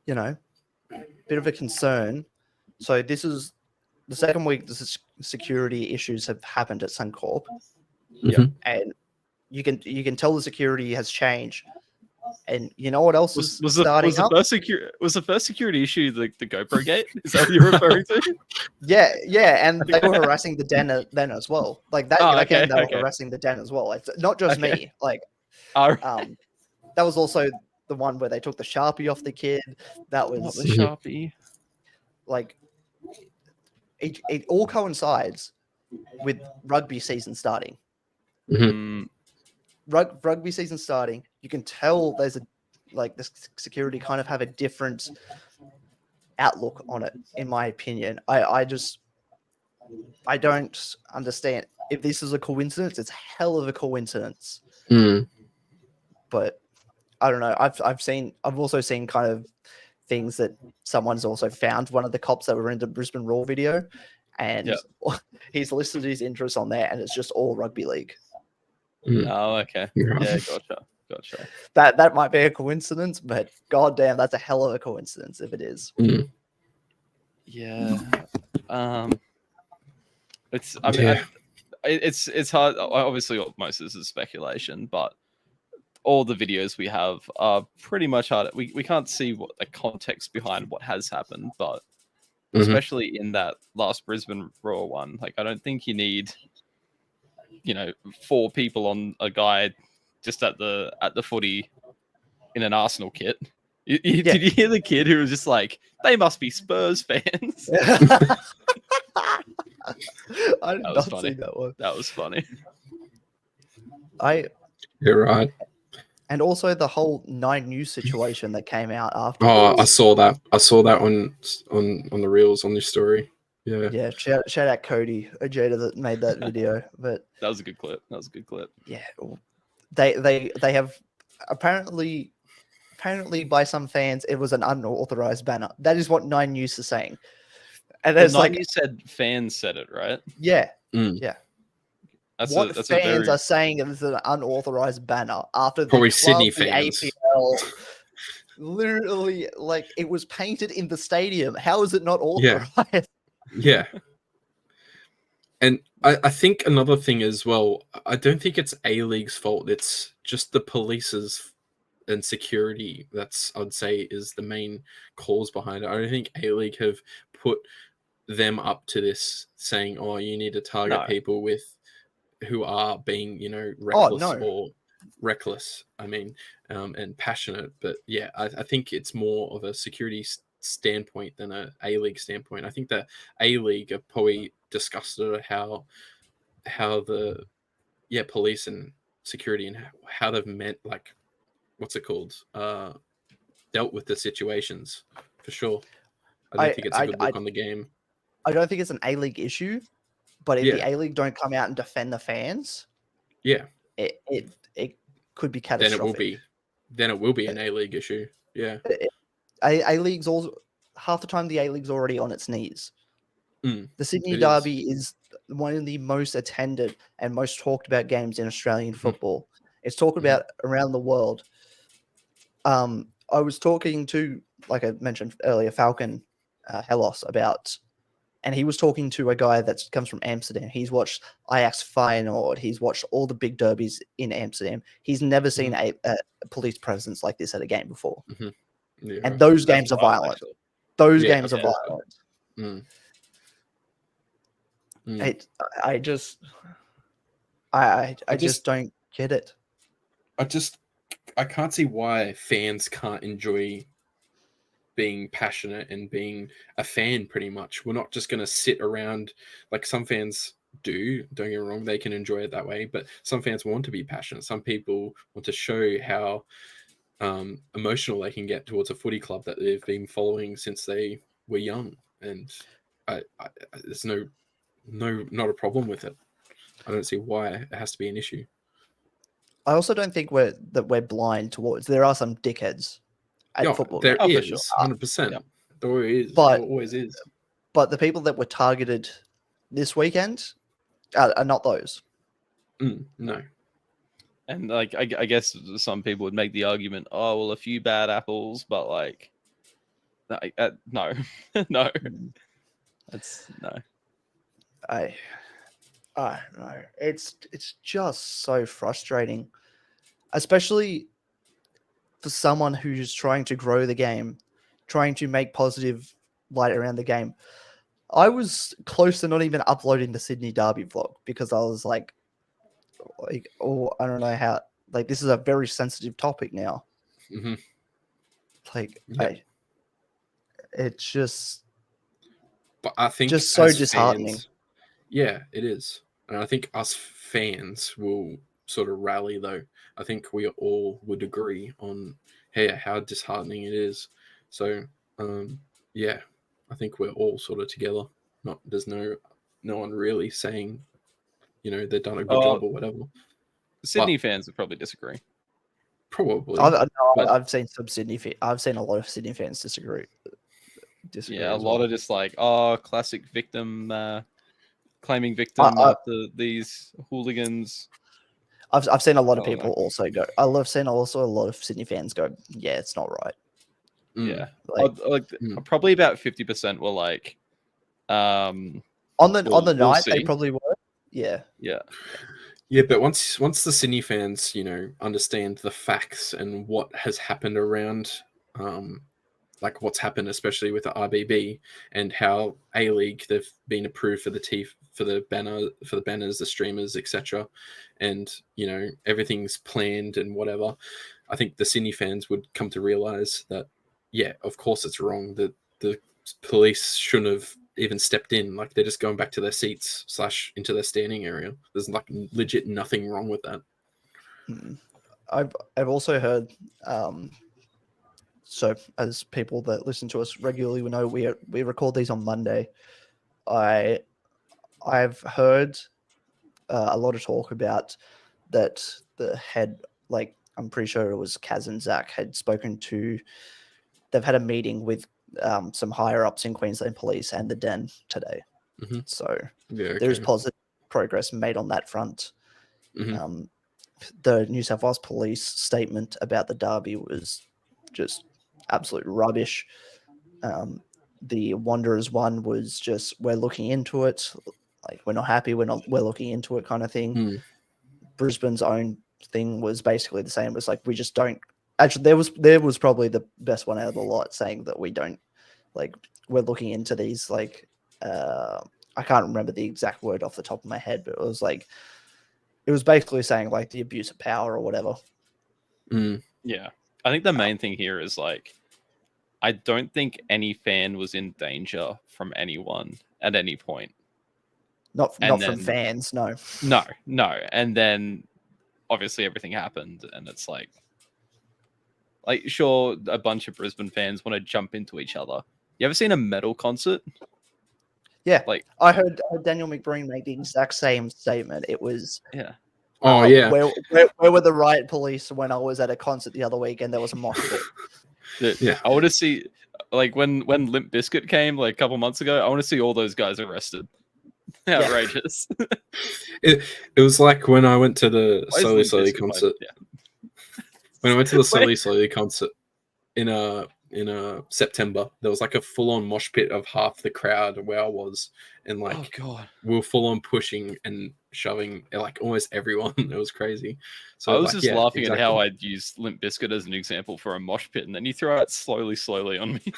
bit of a concern. So this is the second week the security issues have happened at Suncorp, and you can tell the security has changed. And you know what else was starting up? Was the first security issue the GoPro gate? Is that what you're referring to? Yeah, and they were harassing the den then as well. They were harassing the den as well. It's not just me. That was also the one where they took the Sharpie off the kid. That was the Sharpie. like it all coincides with rugby season starting. Mm, Rugby season starting, you can tell there's a like the security kind of have a different outlook on it, in my opinion. I don't understand if this is a coincidence. It's hell of a coincidence, Mm. but I don't know. I've also seen kind of things that someone's also found one of the cops that were in the Brisbane Raw video, and he's listed his interests on there, and it's just all rugby league. Mm. oh, okay. Right. Yeah, gotcha. That might be a coincidence, but goddamn, that's a hell of a coincidence if it is. Mm. Yeah. It's. I mean, Yeah. it's hard. Obviously, most of this is speculation, but all the videos we have are pretty much hard. We can't see what the context behind what has happened, but Mhm. especially in that last Brisbane Raw one, like I don't think you need, 4 people on a guy just at the footy in an Arsenal kit. Yeah. Did you hear the kid who was just like, they must be Spurs fans? I did That was not funny. see that one. That was funny. You're right. And also the whole 9 News situation that came out after. Oh, I saw that. I saw that on the reels on your story. Yeah. Yeah, shout out Cody Ojeda that made that video. But That was a good clip. yeah, they have apparently by some fans it was an unauthorized banner. That is what 9 News is saying. And Well, it's like, you said fans said it, right? yeah, Mm. yeah. That's What a fans very are saying it is an unauthorized banner after the Probably club, Sydney the fans. APL, literally, like it was painted in the stadium. How is it not Yeah. authorized? Yeah. And I think another thing as well, I don't think it's A-League's fault. It's just the police's and security that's, I'd say, is the main cause behind it. I don't think A-League have put them up to this saying, oh, you need to target No. people who are being, reckless no. or reckless, and passionate. But yeah, I think it's more of a security standpoint than a A-League standpoint. I think that A-League are probably disgusted at how the police and security and how they've met, like, what's it called, dealt with the situations, for sure. I don't think it's a good look on the game. I don't think it's an A-League issue, but if the A-League don't come out and defend the fans, Yeah, it could be then catastrophic. it will be an A-League issue. Yeah. A-League's also half the time the A-League's already on its knees. Mm, The Sydney it Derby is one of the most attended and most talked about games in Australian football. It's talked about around the world. I was talking to, like I mentioned earlier, Falcon Hellos about, and he was talking to a guy that comes from Amsterdam. He's watched Ajax Feyenoord. He's watched all the big derbies in Amsterdam. He's never seen a police presence like this at a game before. Yeah, And those That's games are wild, violent. actually. Those Yeah, games are yeah. violent. Mm. Mm. I just don't get it. I can't see why fans can't enjoy being passionate and being a fan. Pretty much, we're not just going to sit around like some fans do. Don't get me wrong, they can enjoy it that way, but some fans want to be passionate. Some people want to show how emotional they can get towards a footy club that they've been following since they were young, and I there's not a problem with it. I don't see why it has to be an issue. I also don't think we're blind towards. There are some dickheads at football there games. Oh, for sure. is 100%. Yep. There is, But- there always is. But the people that were targeted this weekend are not those. No. And like, I guess some people would make the argument, oh, well, a few bad apples, but like, no, no, that's no. I don't know. It's just so frustrating, especially for someone who's trying to grow the game, trying to make positive light around the game. I was close to not even uploading the Sydney Derby vlog because I was like, oh, I don't know how. Like, this is a very sensitive topic now. Mm-hmm. Like, Yeah. it's just But I think Just so as disheartening. fans, yeah, it is, and I think us fans will sort of rally though. I think we all would agree on hey how disheartening it is. So yeah, I think we're all sort of together. Not there's no one really saying they've done a good Oh, job or whatever. Sydney fans would probably disagree. Probably. No, but I've seen some I've seen a lot of Sydney fans disagree. Yeah, a as lot well. of just like, classic victim, claiming I- victim I- after these hooligans. I've seen a lot of I don't people know. also go. I've seen also a lot of Sydney fans go, yeah, it's not right. Yeah, Like probably about 50% were like, on the we'll night they see. probably were. Yeah. Yeah, but once the Sydney fans, understand the facts and what has happened around, like what's happened, especially with the RBB and how A League they've been approved for the banners, the streamers, etc., and everything's planned and whatever. I think the Sydney fans would come to realize that, yeah, of course it's wrong that the police shouldn't have even stepped in. Like they're just going back to their seats / into their standing area. There's like legit nothing wrong with that. I've also heard so as people that listen to us regularly we know we record these on Monday. I've heard a lot of talk about that the head, like I'm pretty sure it was Kaz and Zach, had spoken to. They've had a meeting with some higher ups in Queensland Police and the Den today. Mhm. So Yeah, there's okay. positive progress made on that front. Mhm. The New South Wales Police statement about the derby was just absolute rubbish. The Wanderers one was just we're looking into it, like we're not happy, we're looking into it kind of thing. Mm. Brisbane's own thing was basically the same. It was like we just don't. Actually, there was probably the best one out of the lot, saying that we don't like we're looking into these like I can't remember the exact word off the top of my head, but it was basically saying like the abuse of power or whatever. Mm. Yeah. I think the main thing here is like, I don't think any fan was in danger from anyone at any point. Not And from then- fans, no. No. And then obviously everything happened, and it's like sure, a bunch of Brisbane fans want to jump into each other. You ever seen a metal concert? Yeah, Like, I heard Daniel McBreen make the exact same statement. It was, yeah. Oh yeah. where were the riot police when I was at a concert the other week and there was a mosh pit? Dude, Yeah. I want to see, like, when Limp Bizkit came, like, a couple months ago, I want to see all those guys arrested. Yeah. Outrageous. It was like when I went to the Why is Slowly Limp Slowly Bizkit concert. Yeah. When I went to the Slowly Slowly concert in September, there was like a full on mosh pit of half the crowd where I was, and like Oh god. we were full on pushing and shoving like almost everyone. It was crazy. So I was like, just yeah, laughing exactly. at how I'd use Limp Bizkit as an example for a mosh pit, and then you throw out slowly on me.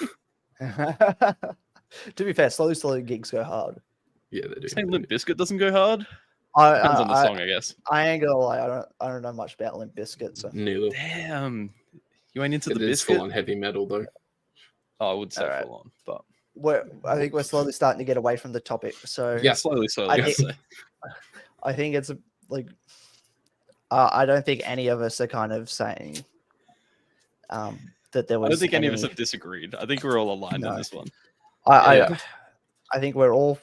To be fair, slowly gigs go hard. Yeah, they do. Saying they Limp do. Bizkit doesn't go hard? Depends on the song, I guess. I ain't gonna lie, I don't know much about Limp Bizkit, so Neither. Damn. You ain't into It the is full on biscuit? heavy metal though. Oh, I would say Alright. full on, but I think we're slowly starting to get away from the topic. So Yeah. slowly. I I'd think- say. I think it's like I don't think any of us are kind of saying that there was. I don't think any of us have disagreed. I think we're all aligned on No. this one. Yeah. I think we're all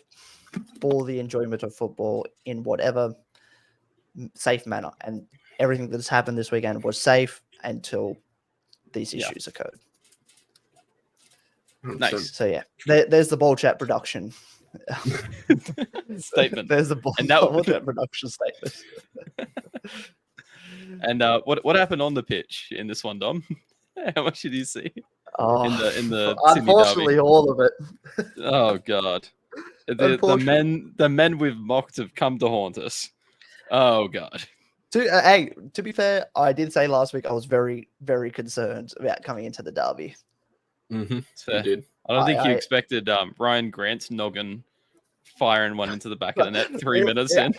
for the enjoyment of football in whatever safe manner, and everything that's happened this weekend was safe until these Yeah. issues occurred. 100%. Nice. So yeah, there's the Ball Chat production Statement. There's the Ball, And that- Ball Chat production statement. And what happened on the pitch in this one, Dom? How much did you see Oh, in the Sydney derby? unfortunately, all of it. Oh god. The men we've mocked have come to haunt us. Oh god. Hey, to be fair, I did say last week I was very, very concerned about coming into the derby. Mm-hmm. It's fair. You did. I don't think you I- expected Ryan Grant's noggin firing one into the back of the net 3 It- minutes yeah, in.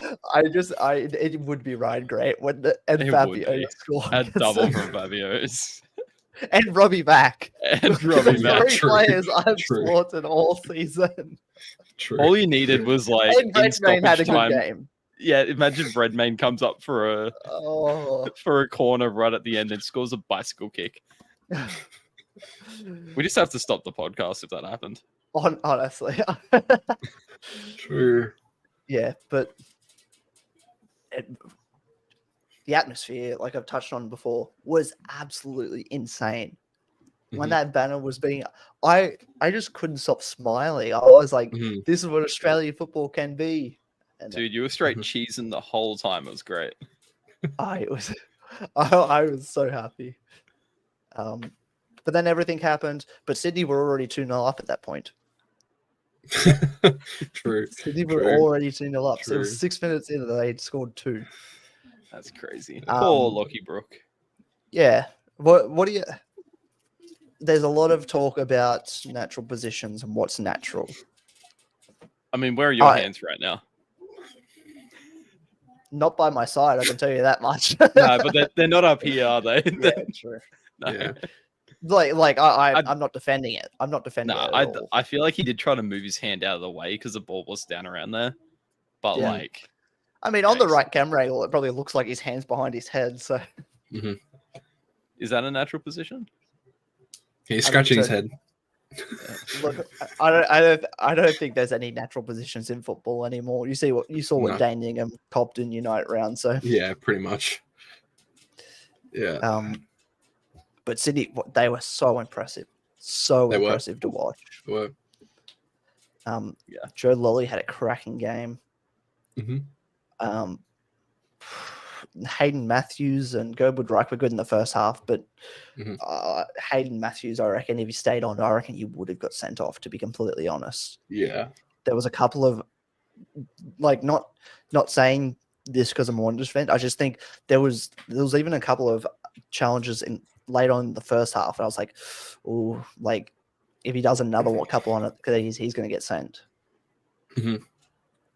it would be Ryan Grant when and It would Fabio be. scored. A double from Fabio's. and Robbie Mack. And Robbie The Mack. three True, players I've true. slaughtered all season. True. All you needed was like And in Redmayne had a stoppage good time. game. Yeah, imagine Redmayne comes up for a Oh, corner right at the end and scores a bicycle kick. We just have to stop the podcast if that happened. honestly, True. yeah, but the atmosphere, like I've touched on before, was absolutely insane. When Mhm. that banner was being, I just couldn't stop smiling. I was like, Mhm. "This is what Australian football can be." And Dude, you were straight Mhm. cheesing the whole time. It was great. I was, I was so happy. But then everything happened. But Sydney were already 2-0 up at that point. True. Sydney were True. already 2-0 up. So it True. was 6 minutes in that they'd scored 2. That's crazy. Um, Poor Lockie Brook. Yeah. What do you? There's a lot of talk about natural positions and what's natural. I mean, where are your I- hands right now? Not by my side, I can tell you that much. No, but they're not up here, are they? yeah, true. No. Yeah. I'm not defending it. I'm not defending No, it at all. I feel like he did try to move his hand out of the way because the ball was down around there. But Yeah. like, I mean, on the Nice. right camera angle, it probably looks like his hand's behind his head. So is that a natural position? He's I scratching think his so. head. look, I don't think there's any natural positions in football anymore. You saw what No. Dane Ingham copped in Unite round. So Yeah, pretty much. Yeah. but Sydney, they were so impressive, so They were. impressive to watch. Well, Yeah. Joe Lolly had a cracking game. Mhm. Hayden Matthews and Gerwood Reich were good in the first half, but Mhm. Hayden Matthews, I reckon, if he stayed on, I reckon he would have got sent off. To be completely honest, yeah. there was a couple of not saying this because I'm a Wanderers fan. I just think there was even a couple of challenges in late on in the first half, and I was like, oh, like if he does another couple on it, because he's going to get sent. Mhm.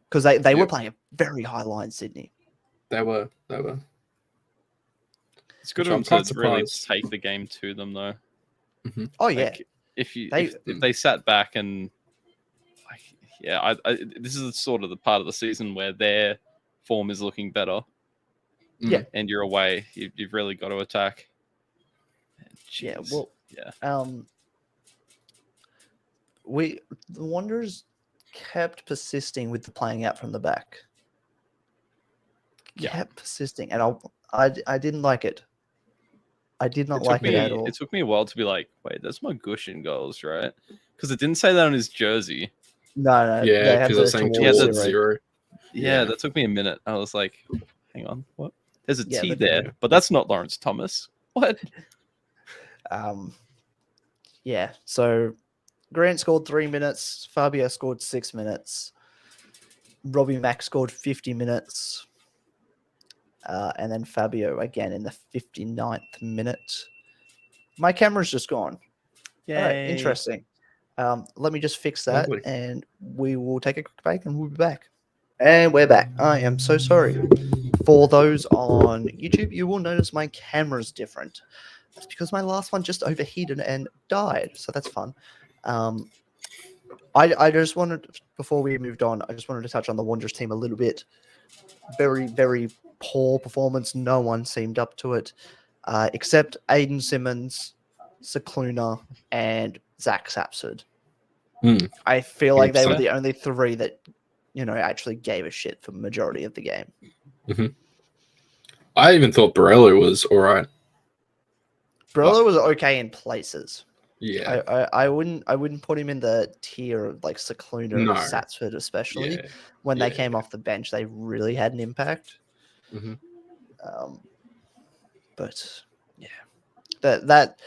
Because they were Yep. playing a very high line, Sydney. They were. It's good Which I'm of quite them to really surprised. take the game to them, though. Oh yeah, Like, if They- they sat back and, like, yeah, this is sort of the part of the season where their form is looking better. Yeah. And you're away. You've really got to attack. yeah. Jeez. Well, yeah. The Wanderers kept persisting with the playing out from the back. Yeah. Kept persisting, and I didn't like it. I did not like it at all. It took me a while to be like, wait, that's my Gush in goals, right? Because it didn't say that on his jersey. No, Yeah, they had because I was the saying towards towards towards zero. zero. Yeah, that took me a minute. I was like, hang on, what? There's a Yeah, T but- there, but that's not Lawrence Thomas. What? Yeah. So Grant scored 3 minutes. Fabio scored 6 minutes. Robbie Mack scored 50 minutes. And then Fabio again in the 59th minute. My camera's just gone. All right, interesting. Let me just fix that, Lovely. and we will take a quick break, and we'll be back. And we're back. I am so sorry. For those on YouTube, you will notice my camera's different. That's because my last one just overheated and died, so that's fun. I just wanted, before we moved on, I just wanted to touch on the Wanderers team a little bit. Very, very poor performance. No one seemed up to it, except Aiden Simmons, Cicluna, and Zach Sapsford. I feel like they were 100%. the only three that, actually gave a shit for the majority of the game. I even thought Borello was all right. Brillo was okay in places. Yeah. I wouldn't put him in the tier of like Cicluna No. or Satsford, especially Yeah. when they Yeah, came off the bench. They really had an impact. Mhm. But yeah, that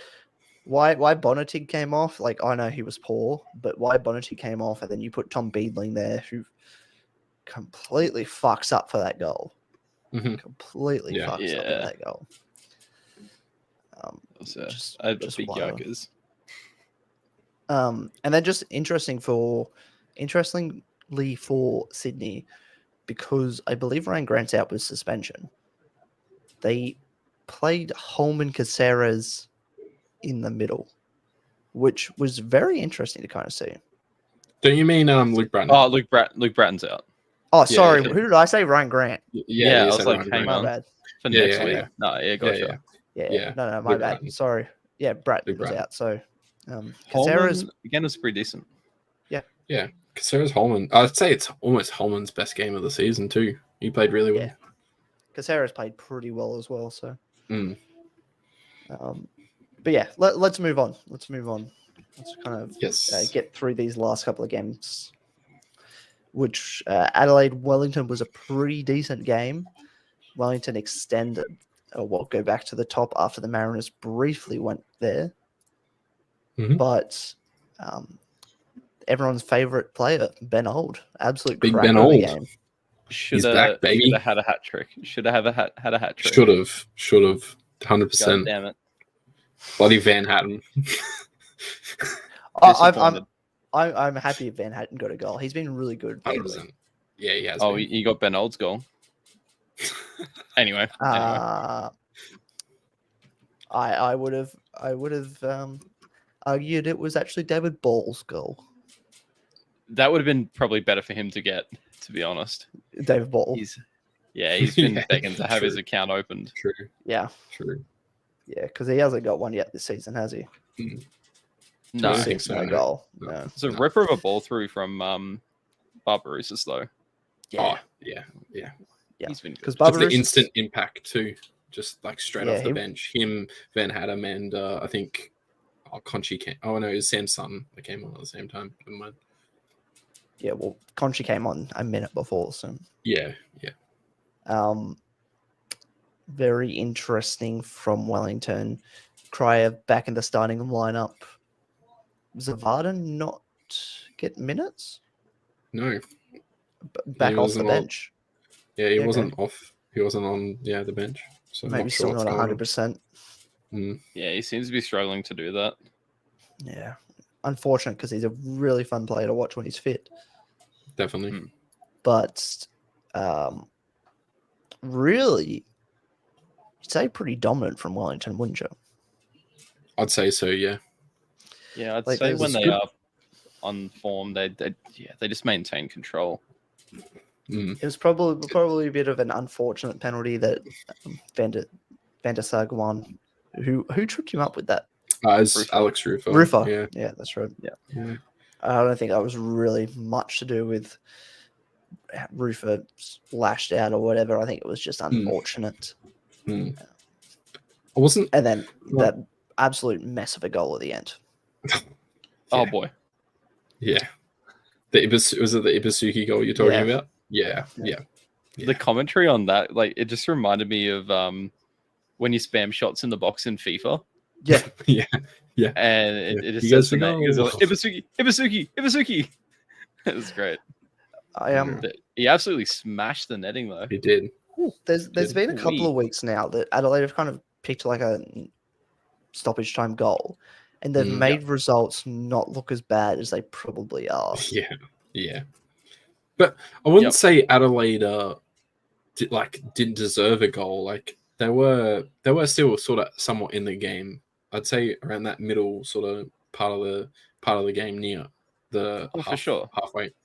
why Bonnetig came off. Like, I know he was poor, but why Bonnetig came off, and then you put Tom Beadling there, who completely fucks up for that goal. Mhm. Completely Yeah. fucks up for Yeah. that goal. So, Just- I had just big wild. yikers. And then just interestingly for Sydney, because I believe Ryan Grant's out with suspension, they played Holman Caceres in the middle, which was very interesting to kind of see. Don't you mean Luke Bratton? Oh, Luke Bratton's out. Oh, Yeah, sorry. yeah. Who did I say? Ryan Grant. Yeah, I you was said like, Ryan hang Grant. My on. bad. For Yeah, next yeah, week. yeah. No, yeah, gotcha. Yeah. Yeah. No, my Luke bad. Bratton. Sorry. Yeah, Bratton Luke was Bratton. out. So, Caceres. Holman again was pretty decent. Yeah, Caceres Holman. I'd say it's almost Holman's best game of the season too. He played really well. Yeah. Caceres played pretty well as well. So, Mm. but yeah, let's move on. Let's kind of Yes. get through these last couple of games. Which Adelaide Wellington was a pretty decent game. Wellington extended, go back to the top after the Mariners briefly went there. Mhm. But everyone's favorite player, Ben Old, absolute Big cracker Ben of the Old. game. Should back, have baby. had a hat trick. Should have had a hat trick. Should have, 100%. God damn it. Bloody Van Hatten. Disappointed. I'm happy Van Hatten got a goal. He's been really good. 100%. Yeah, he has. Oh, been. he got Ben Old's goal. Anyway. I would have argued it was actually David Ball's goal. That would have been probably better for him to get, to be honest. David Ball. He's been Yeah, begging to have his true. account opened. True. Yeah, True. because he hasn't got one yet this season, has he? No, I think so, no no. goal. No. No. it's a ripper of a ball through from Barbarouses though. Yeah, Oh, yeah. yeah. He's been Because good. Just the Barbarouses- instant impact too. Just like straight Yeah, off the he- bench. Him, Van Hatten, and I think Conchi came. Oh no, it was Sam Sutton that came on at the same time. Never mind. Yeah, well, Conchi came on a minute before, so Yeah. very interesting from Wellington. Cryer back in the starting lineup. Zavada not get minutes? No. Back off the wasn't on- bench. Yeah, he Yeah, okay. wasn't off. He wasn't on. The bench. So I'm Maybe not still sure what's not going on. 100%. Yeah, he seems to be struggling to do that. Yeah. Unfortunate because he's a really fun player to watch when he's fit. Definitely. Mm. But really, you'd say pretty dominant from Wellington, wouldn't you? I'd say so. Yeah. Yeah, I'd Like, say there's when a they good- are on form, they just maintain control. Mm. It was probably a bit of an unfortunate penalty that Van der Sar won. Who tripped him up with that? As Rufo. Alex Rufo. Rufo. Yeah. Yeah, that's right. Yeah. I don't think that was really much to do with Rufo lashed out or whatever. I think it was just unfortunate. Mm. I wasn't. And then Well- that absolute mess of a goal at the end. Oh Yeah. boy. Yeah. Was it the Ibasuki goal you're talking Yeah. about? Yeah. Yeah. The commentary on that, like, it just reminded me of when you spam shots in the box in FIFA, Yeah. Yeah. and it Yeah. just He says goes the for name. It goes, goal. Ibasuki. It was great. I He absolutely smashed the netting though. He did. There's been a couple Wee. of weeks now that Adelaide have kind of picked like a stoppage time goal, and they've Mm. made results not look as bad as they probably are. Yeah. Yeah. But I wouldn't Yep. say Adelaide didn't deserve a goal. Like they were still sort of somewhat in the game. I'd say around that middle sort of part of the game near the Oh, for sure.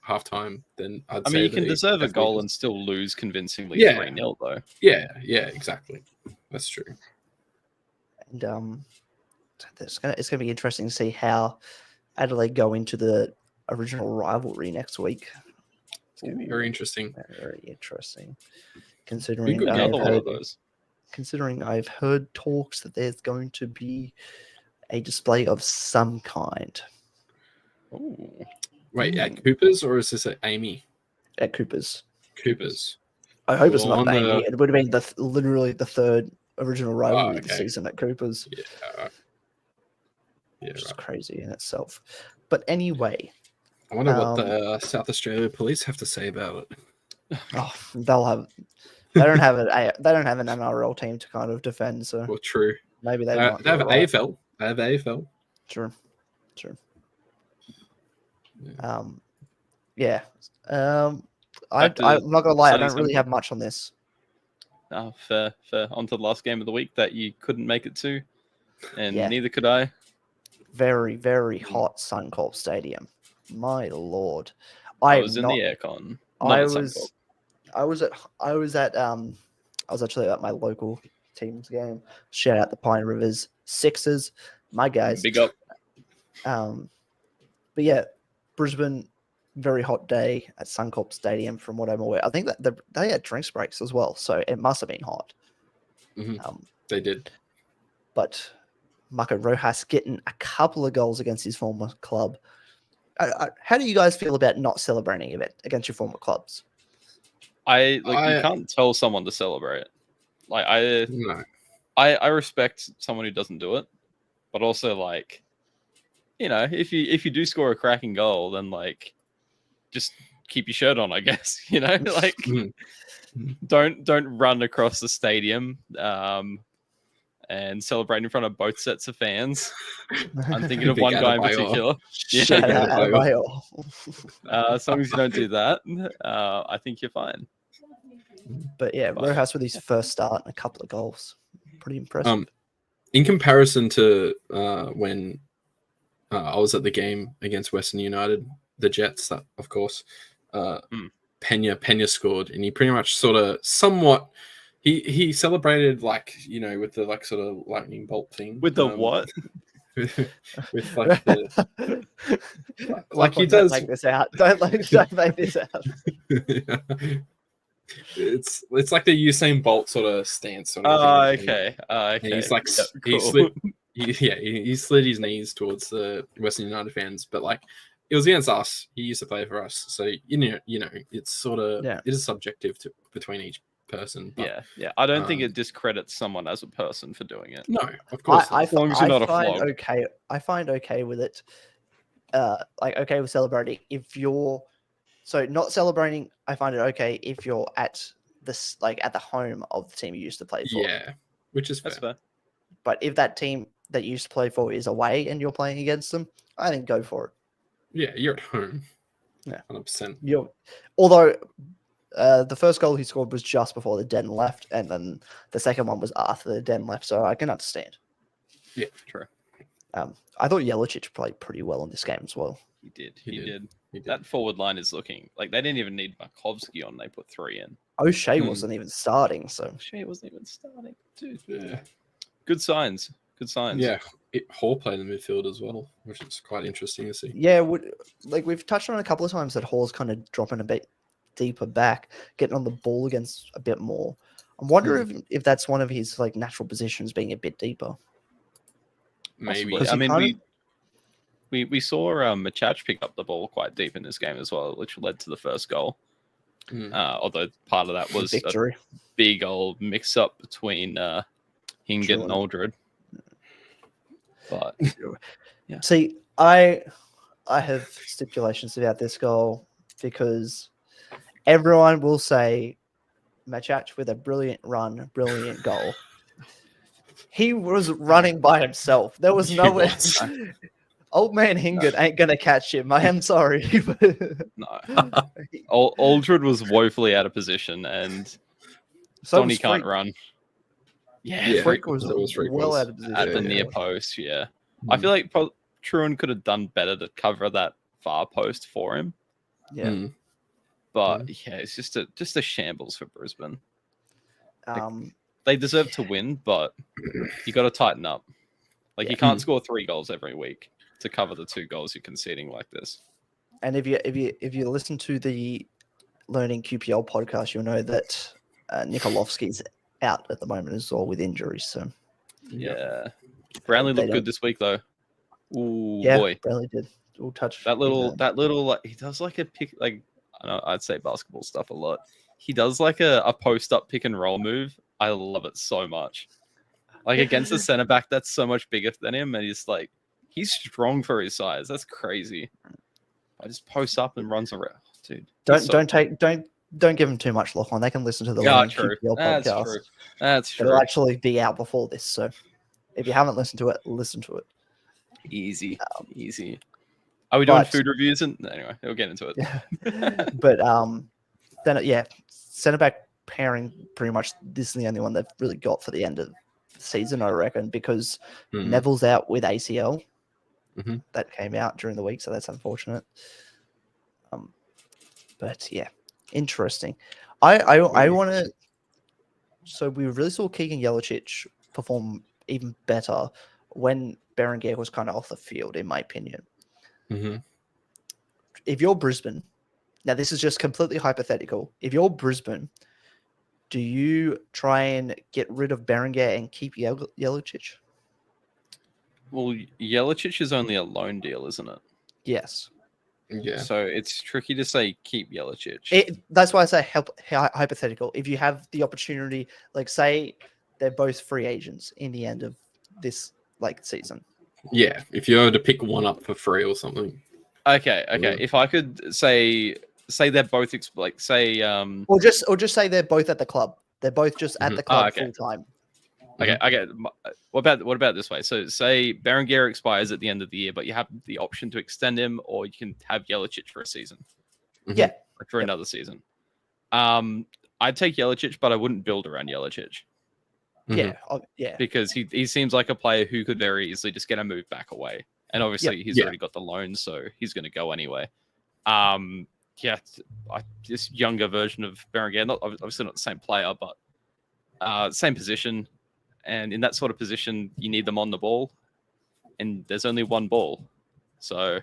halftime. Then I'd I say mean, you can they deserve a definitely goal des- and still lose convincingly Yeah. 3-0 though. Yeah, exactly. That's true. And it's gonna be interesting to see how Adelaide go into the original rivalry next week. It's gonna be very interesting. Very interesting. Be Considering good game Another I've one heard, of those. considering I've heard talks that there's going to be a display of some kind Ooh. Wait, at Cooper's or is this at Amy? at Cooper's. Cooper's. I hope it's Well, not on Amy. the- It would have been literally the third original rivalry of the okay. season at Cooper's, Yeah. Yeah, which is right. crazy in itself. But anyway, I wonder what the South Australia police have to say about it. oh, they'll have. They don't have they don't have an NRL team to kind of defend, so Well, true. maybe they They might. have be right. AFL. They have AFL. Sure. Yeah. Yeah. I'm Back to not gonna lie. I Sunny don't really Sunday. have much on this. Fair. On to the last game of the week that you couldn't make it to. and Yeah. neither could I. Very, very hot Suncorp Stadium. My lord. I am was in not, the aircon. I Not at was Suncorp. I was I was actually at my local team's game. Shout out the Pine Rivers Sixers, my guys. Big up. But yeah, Brisbane, very hot day at Suncorp Stadium. From what I'm aware, I think that they had drinks breaks as well, so it must have been hot. Mhm. They did. But Marco Rojas getting a couple of goals against his former club. How do you guys feel about not celebrating it against your former clubs? You can't tell someone to celebrate. Like No. I respect someone who doesn't do it, but also like, if you do score a cracking goal, then like just keep your shirt on, I guess. Like Mhm. don't run across the stadium and celebrate in front of both sets of fans. I'm thinking of Big one guy in Adebayor. particular. Shout out Adebayor. Adebayor. As long as you don't do that, I think you're fine. But yeah, But- Rojas with his first start and a couple of goals. Pretty impressive. In comparison to when I was at the game against Western United, the Jets, that of course, Pena scored, and he pretty much sort of somewhat he celebrated with the like sort of lightning bolt thing With the what? with like the like he Don't does. make this out. Don't make this out. It's like the Usain Bolt sort of stance. Sort of thing. Okay. And he's like Yep, he cool. slid he slid his knees towards the Western United fans, but like it was against us. He used to play for us, so you know it's sort of it is subjective between each person. But, Yeah. I don't think it discredits someone as a person for doing it. no, of course. I As long as you're not a find flog. okay. I find okay with it. Like okay with celebrating if you're not celebrating. I find it okay if you're at this at the home of the team you used to play for. Yeah, which is fair. That's fair. But if that team that you used to play for is away and you're playing against them, I think go for it. Yeah, you're at home. Yeah. 100%. Although the first goal he scored was just before the Den left, and then the second one was after the Den left, so I can understand. Yeah, True. I thought Jeličić played pretty well in this game as well. He did. He He did. did. That forward line is looking like they didn't even need Markovsky on. They put 3 in. O'Shea wasn't even starting, so Shea wasn't even starting. Dude. Yeah. Good signs. Good signs. Yeah, Hall played in the midfield as well, which is quite interesting to see. yeah, we've touched on a couple of times that Hall's kind of dropping a bit deeper back, getting on the ball against a bit more. I'm wondering if that's one of his natural positions, being a bit deeper. Maybe. Possibly. I mean, 'Cause we saw Machach pick up the ball quite deep in this game as well, which led to the first goal. Although part of that was victory. a big old mix-up between Hingett True. and Aldred. But yeah. See, I have stipulations about this goal because everyone will say Machach with a brilliant run, brilliant goal. He was running by himself. There was He nowhere. was. Old man Hingett ain't gonna catch him. I am sorry. no, Aldred was woefully out of position, and So Donny was can't Freak. run. Yeah, Yeah. Freak was That was Freak well was. out of position. at the Yeah. near post. Yeah, I feel like Truan could have done better to cover that far post for him. Yeah. Mm. But yeah, it's just a shambles for Brisbane. Um, They deserve to win, but you got to tighten up. Like you can't score 3 goals every week to cover the 2 goals you're conceding like this. and if you listen to the Learning QPL podcast, you'll know that Nikolovsky's out at the moment as well with injuries. So Yeah, Brownlee They looked don't- good this week though. Ooh yeah, boy, barely did. We'll touch that little like, he does like a pick like I know I'd say basketball stuff a lot. He does like a post up pick and roll move. I love it so much. Like against the center back that's so much bigger than him, and he's strong for his size. That's crazy. I just post up and runs around, dude. Don't give them too much, Lachlan. They can listen to the Yeah, Learning true. QPL That's podcast. true. That's true. It'll actually be out before this. So if you haven't listened to it, listen to it. Easy. Are we doing but- food reviews? And anyway, we'll get into it. But then centre back pairing pretty much this is the only one they've really got for the end of season, I reckon, because Mhm. Neville's out with ACL. Mhm. That came out during the week, so that's unfortunate. But yeah, interesting. I want to. So we really saw Keegan Yelich perform even better when Berenguer was kind of off the field, in my opinion. Mhm. If you're Brisbane, now this is just completely hypothetical. If you're Brisbane, do you try and get rid of Berenguer and keep Yelich? Well, Yelich is only a loan deal, isn't it? Yes. Yeah. So it's tricky to say keep Yelich. That's why I say hypothetical. If you have the opportunity, like say they're both free agents in the end of this season. Yeah. If you were to pick one up for free or something. Okay. Yeah. If I could say they're both say Or just say they're both at the club. They're both just at Mhm. the club okay. full time. Okay, I get. What about this way? So, say Berenguer expires at the end of the year, but you have the option to extend him, or you can have Yelich for a season, Mhm. Yeah. like for Yep. another season. I'd take Yelich, but I wouldn't build around Yelich Yeah. Yeah. because he seems like a player who could very easily just get a move back away, and obviously he's Yeah. already got the loan, so he's going to go anyway. Yeah, this younger version of Berenguer, not obviously not the same player, but same position. And in that sort of position, you need them on the ball, and there's only one ball. So,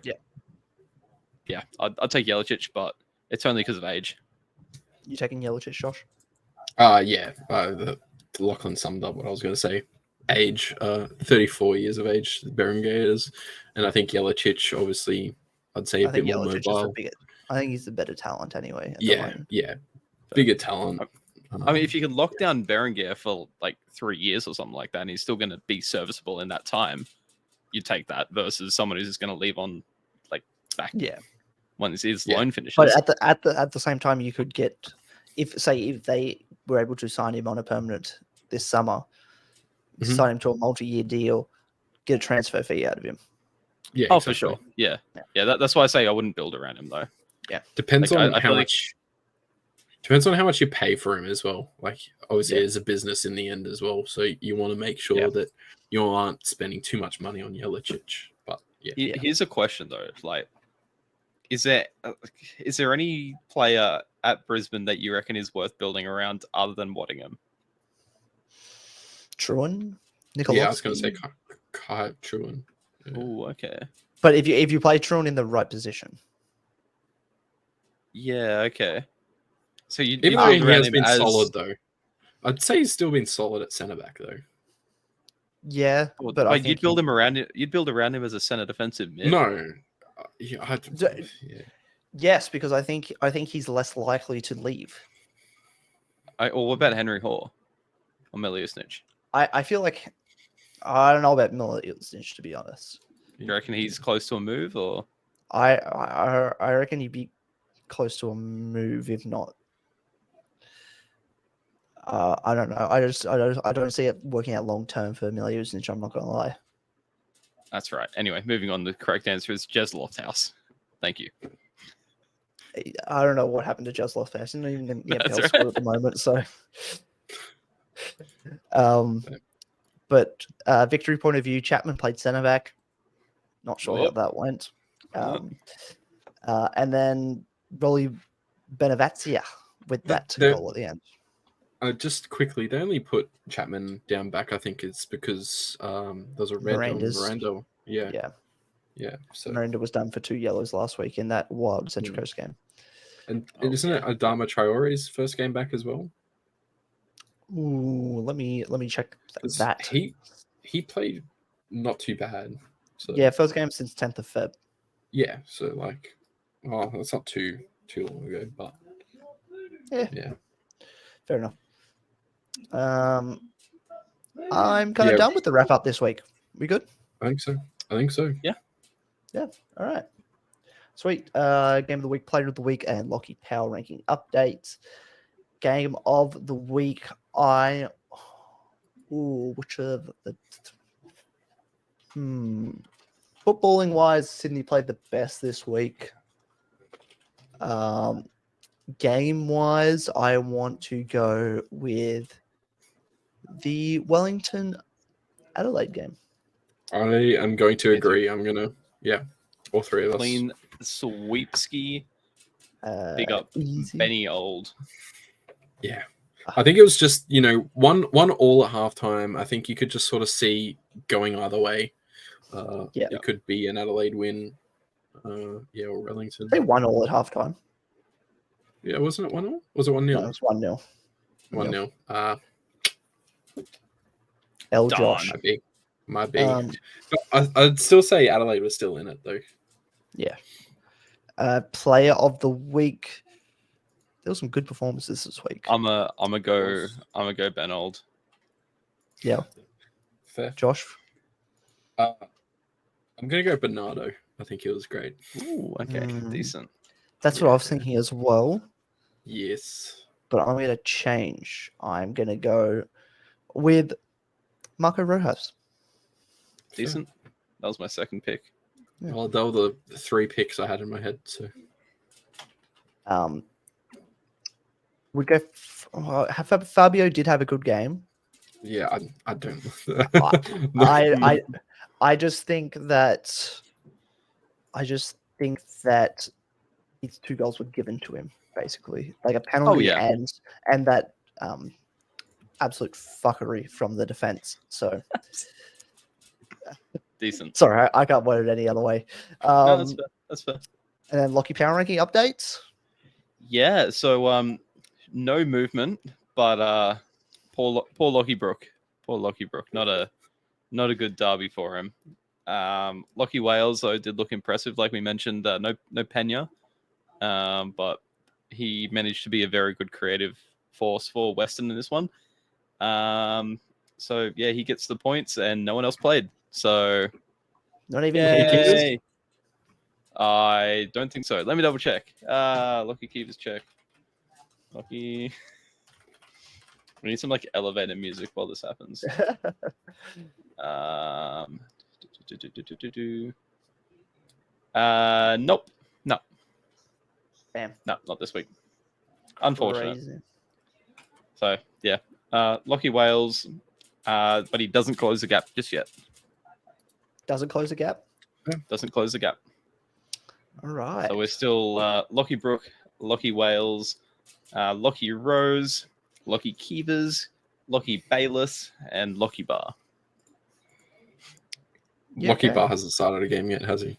yeah, I'd take Yelich, but it's only because of age. You taking Yelich, Josh? Yeah. Lachlan summed up what I was going to say. Age, 34 years of age, Berenguer is, and I think Yelich, obviously, I'd say a I bit think more Yelich is the mobile. bigger. I think he's the better talent anyway. At the Yeah, moment. yeah, bigger talent. I mean, if you can lock down Berenguer for like 3 years or something like that, and he's still going to be serviceable in that time, you take that versus someone who's just going to leave on like back Yeah. once his Yeah. loan finishes. But at the same time, you could get if they were able to sign him on a permanent this summer, Mhm. sign him to a multi-year deal, get a transfer fee out of him. Yeah, oh, exactly. for sure. Yeah. That's why I say I wouldn't build around him though. Depends Like, on I how feel like- much. Depends on how much you pay for him as well. Like, obviously, Yeah. it's a business in the end as well, so you want to make sure that you aren't spending too much money on Yelich. But yeah, Here's a question though: like, is there any player at Brisbane that you reckon is worth building around other than Waddingham? Truan, yeah, I was going to say Nikolowski. Kai Truan. Yeah. Oh, okay. But if you play Truan in the right position, Yeah, okay. So you Even build though he around has him been as solid though, I'd say he's still been solid at centre back though. yeah. Well, But I wait, think you'd build him around. You'd build around him as a centre defensive mid. No, yeah, yeah. yes, because I think he's less likely to leave. Or what about Henry Hoare or Miliusnich? I feel like I don't know about Miliusnich, to be honest. You reckon he's close to a move, or I reckon he'd be close to a move, if not. I don't know. I don't see it working out long term for Miliusnich. I'm not gonna lie. that's right. Anyway, moving on. The correct answer is Jez Lofthouse. Thank you. I don't know what happened to Jez Lofthouse. He's not even in the That's NPL right. squad at the moment. So, but victory point of view, Chapman played centre back. Not sure Yep. how that went. And then Rolly Benavazia with that The- goal at the end. Just quickly, they only put Chapman down back. I think it's because there's a red on Miranda's. Miranda. Yeah, Yeah, So Miranda was done for 2 yellows last week in that wild Central Coast game. and isn't it Adama Traore's first game back as well? Ooh, let me check 'Cause that. He played not too bad. So Yeah, first game since 10th of Feb. yeah. So like, oh, that's not too long ago, but yeah. Fair enough. I'm kind of done with the wrap up this week. We good? I think so. Yeah. All right. Sweet. Game of the week, player of the week, and Lockie Power ranking updates. Game of the week. Which of the footballing wise, Sydney played the best this week. Game wise, I want to go with the Wellington Adelaide game. I am going to Me too. agree. I'm gonna, all three of us. Clean sweepski. Big up Easy. Benny Old. Yeah. I think it was just, one all at halftime. I think you could just sort of see going either way. Yeah. It could be an Adelaide win. Or Wellington. They won all at halftime. Yeah, wasn't it 1-0? Was it 1-0? No, it was 1-0. 1-0. L. Darn. Josh. My big. I'd still say Adelaide was still in it, though. Yeah. Player of the week. There were some good performances this week. I'm a go Ben Old. Yeah. Fair. Josh. I'm going to go Bernardo. I think he was great. Ooh, okay, Mm. decent. That's what I was thinking as well. Yes. But I'm going to change. I'm going to go with Marco Rojas. Decent. That was my second pick. Yeah. Well, they were the 3 picks I had in my head. So We go. Fabio did have a good game. yeah, I don't. I just think that. His 2 goals were given to him, basically, like a penalty yeah. and that absolute fuckery from the defense. So Decent. sorry, I can't word it any other way. No, that's fair. That's fair. And then Lockie Power ranking updates. Yeah. So no movement, but poor Lockie Brook. Poor Lockie Brook. Not a good derby for him. Lockie Wales though did look impressive, like we mentioned. No Pena, but he managed to be a very good creative force for Western in this one. So yeah, he gets the points, and no one else played. So Not even yay. I don't think so. Let me double check. Lockie Keepers check. Lockie. We need some like elevator music while this happens. Nope. No. Damn. No, not this week. Unfortunate. Crazy. So yeah. Lockie Wales, but he doesn't close the gap just yet. Doesn't close the gap. Doesn't close the gap. All right. So we're still Lockie Brook, Lockie Wales, Lockie Rose, Lockie Keevers, Lockie Bayless, and Lockie Bar. Yeah, Lockie okay. Bar hasn't started a game yet, has he?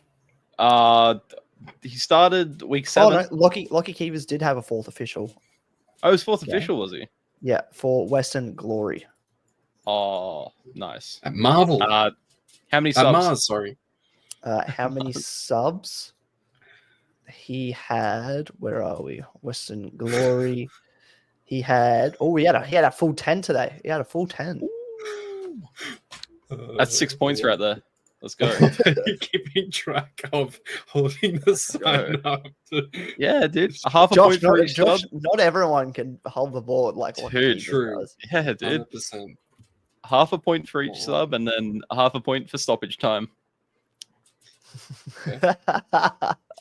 He started week Oh 7. no, Lockie Keevers did have a 4th official. Oh, his 4th Okay. official, was he? Yeah, for Western Glory. Oh, nice. At Marvel. How many At subs? Mars, sorry. How many subs? He had. Where are we? Western Glory. He had. Oh, he had a full 10 today. He had a full 10. That's 6 points right there. Let's go. You're keeping track of holding the sign up. Yeah, dude. A half a Josh, point for each sub. not everyone can hold the board like Lockie Dude, Keevers true. does. Yeah, dude. 100%. Half a point for each Oh. sub, and then a half a point for stoppage time.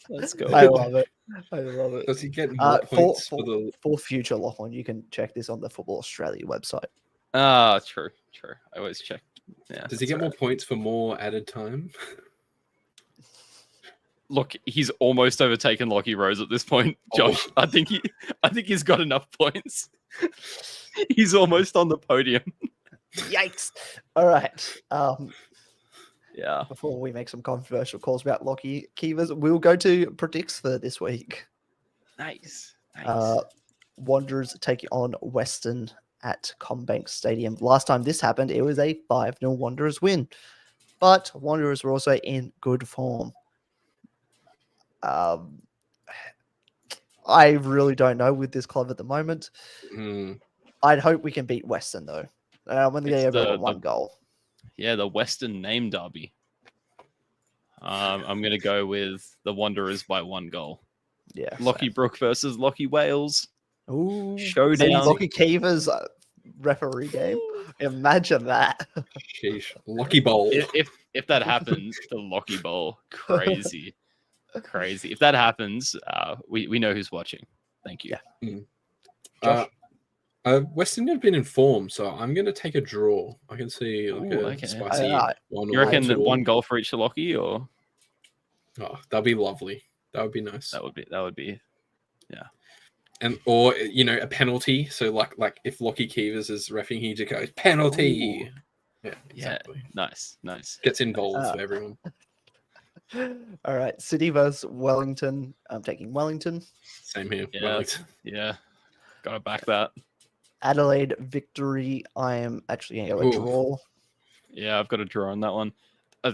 Let's go. I love it. I love it. Does he get more points for the? For future Lachlan, you can check this on the Football Australia website. True. I always check. Yeah. Does he get more points for more added time? Look, he's almost overtaken Lockie Rose at this point, Josh. Oh. I think he's got enough points. He's almost on the podium. Yikes! All right. Yeah. Before we make some controversial calls about Lockie Keevers, we'll go to predicts for this week. Nice. Wanderers take on Western at Combank Stadium. Last time this happened, it was a 5-0 Wanderers win. But Wanderers were also in good form. I really don't know with this club at the moment. I'd hope we can beat Western, though. I'm going to It's give the- everyone one goal. Yeah, the Western name derby. I'm going to go with the Wanderers by 1 goal. Yeah. Lockie Brook versus Lockie Wales. Ooh. Showdown. Lockie Keevers referee game. Imagine that. Sheesh. Lucky Bowl. If that happens, the Lockie Bowl, crazy. If that happens, we know who's watching. Thank you. Yeah. I Western have been in form, so I'm going to take a draw. I can see like Ooh, a okay. spicy I- one. You or reckon that two. one goal for each Lockie, or Oh, that'd be lovely. That would be nice. that would be And or a penalty. So like if Lockie Keevers is reffing, he just goes penalty. Yeah, exactly. nice. Gets involved Uh, for everyone. All right, City versus Wellington. I'm taking Wellington. Same here. Yeah. Wellington. Yeah, gotta back that. Adelaide victory. I am actually going to go a Ooh. draw. Yeah, I've got a draw on that one.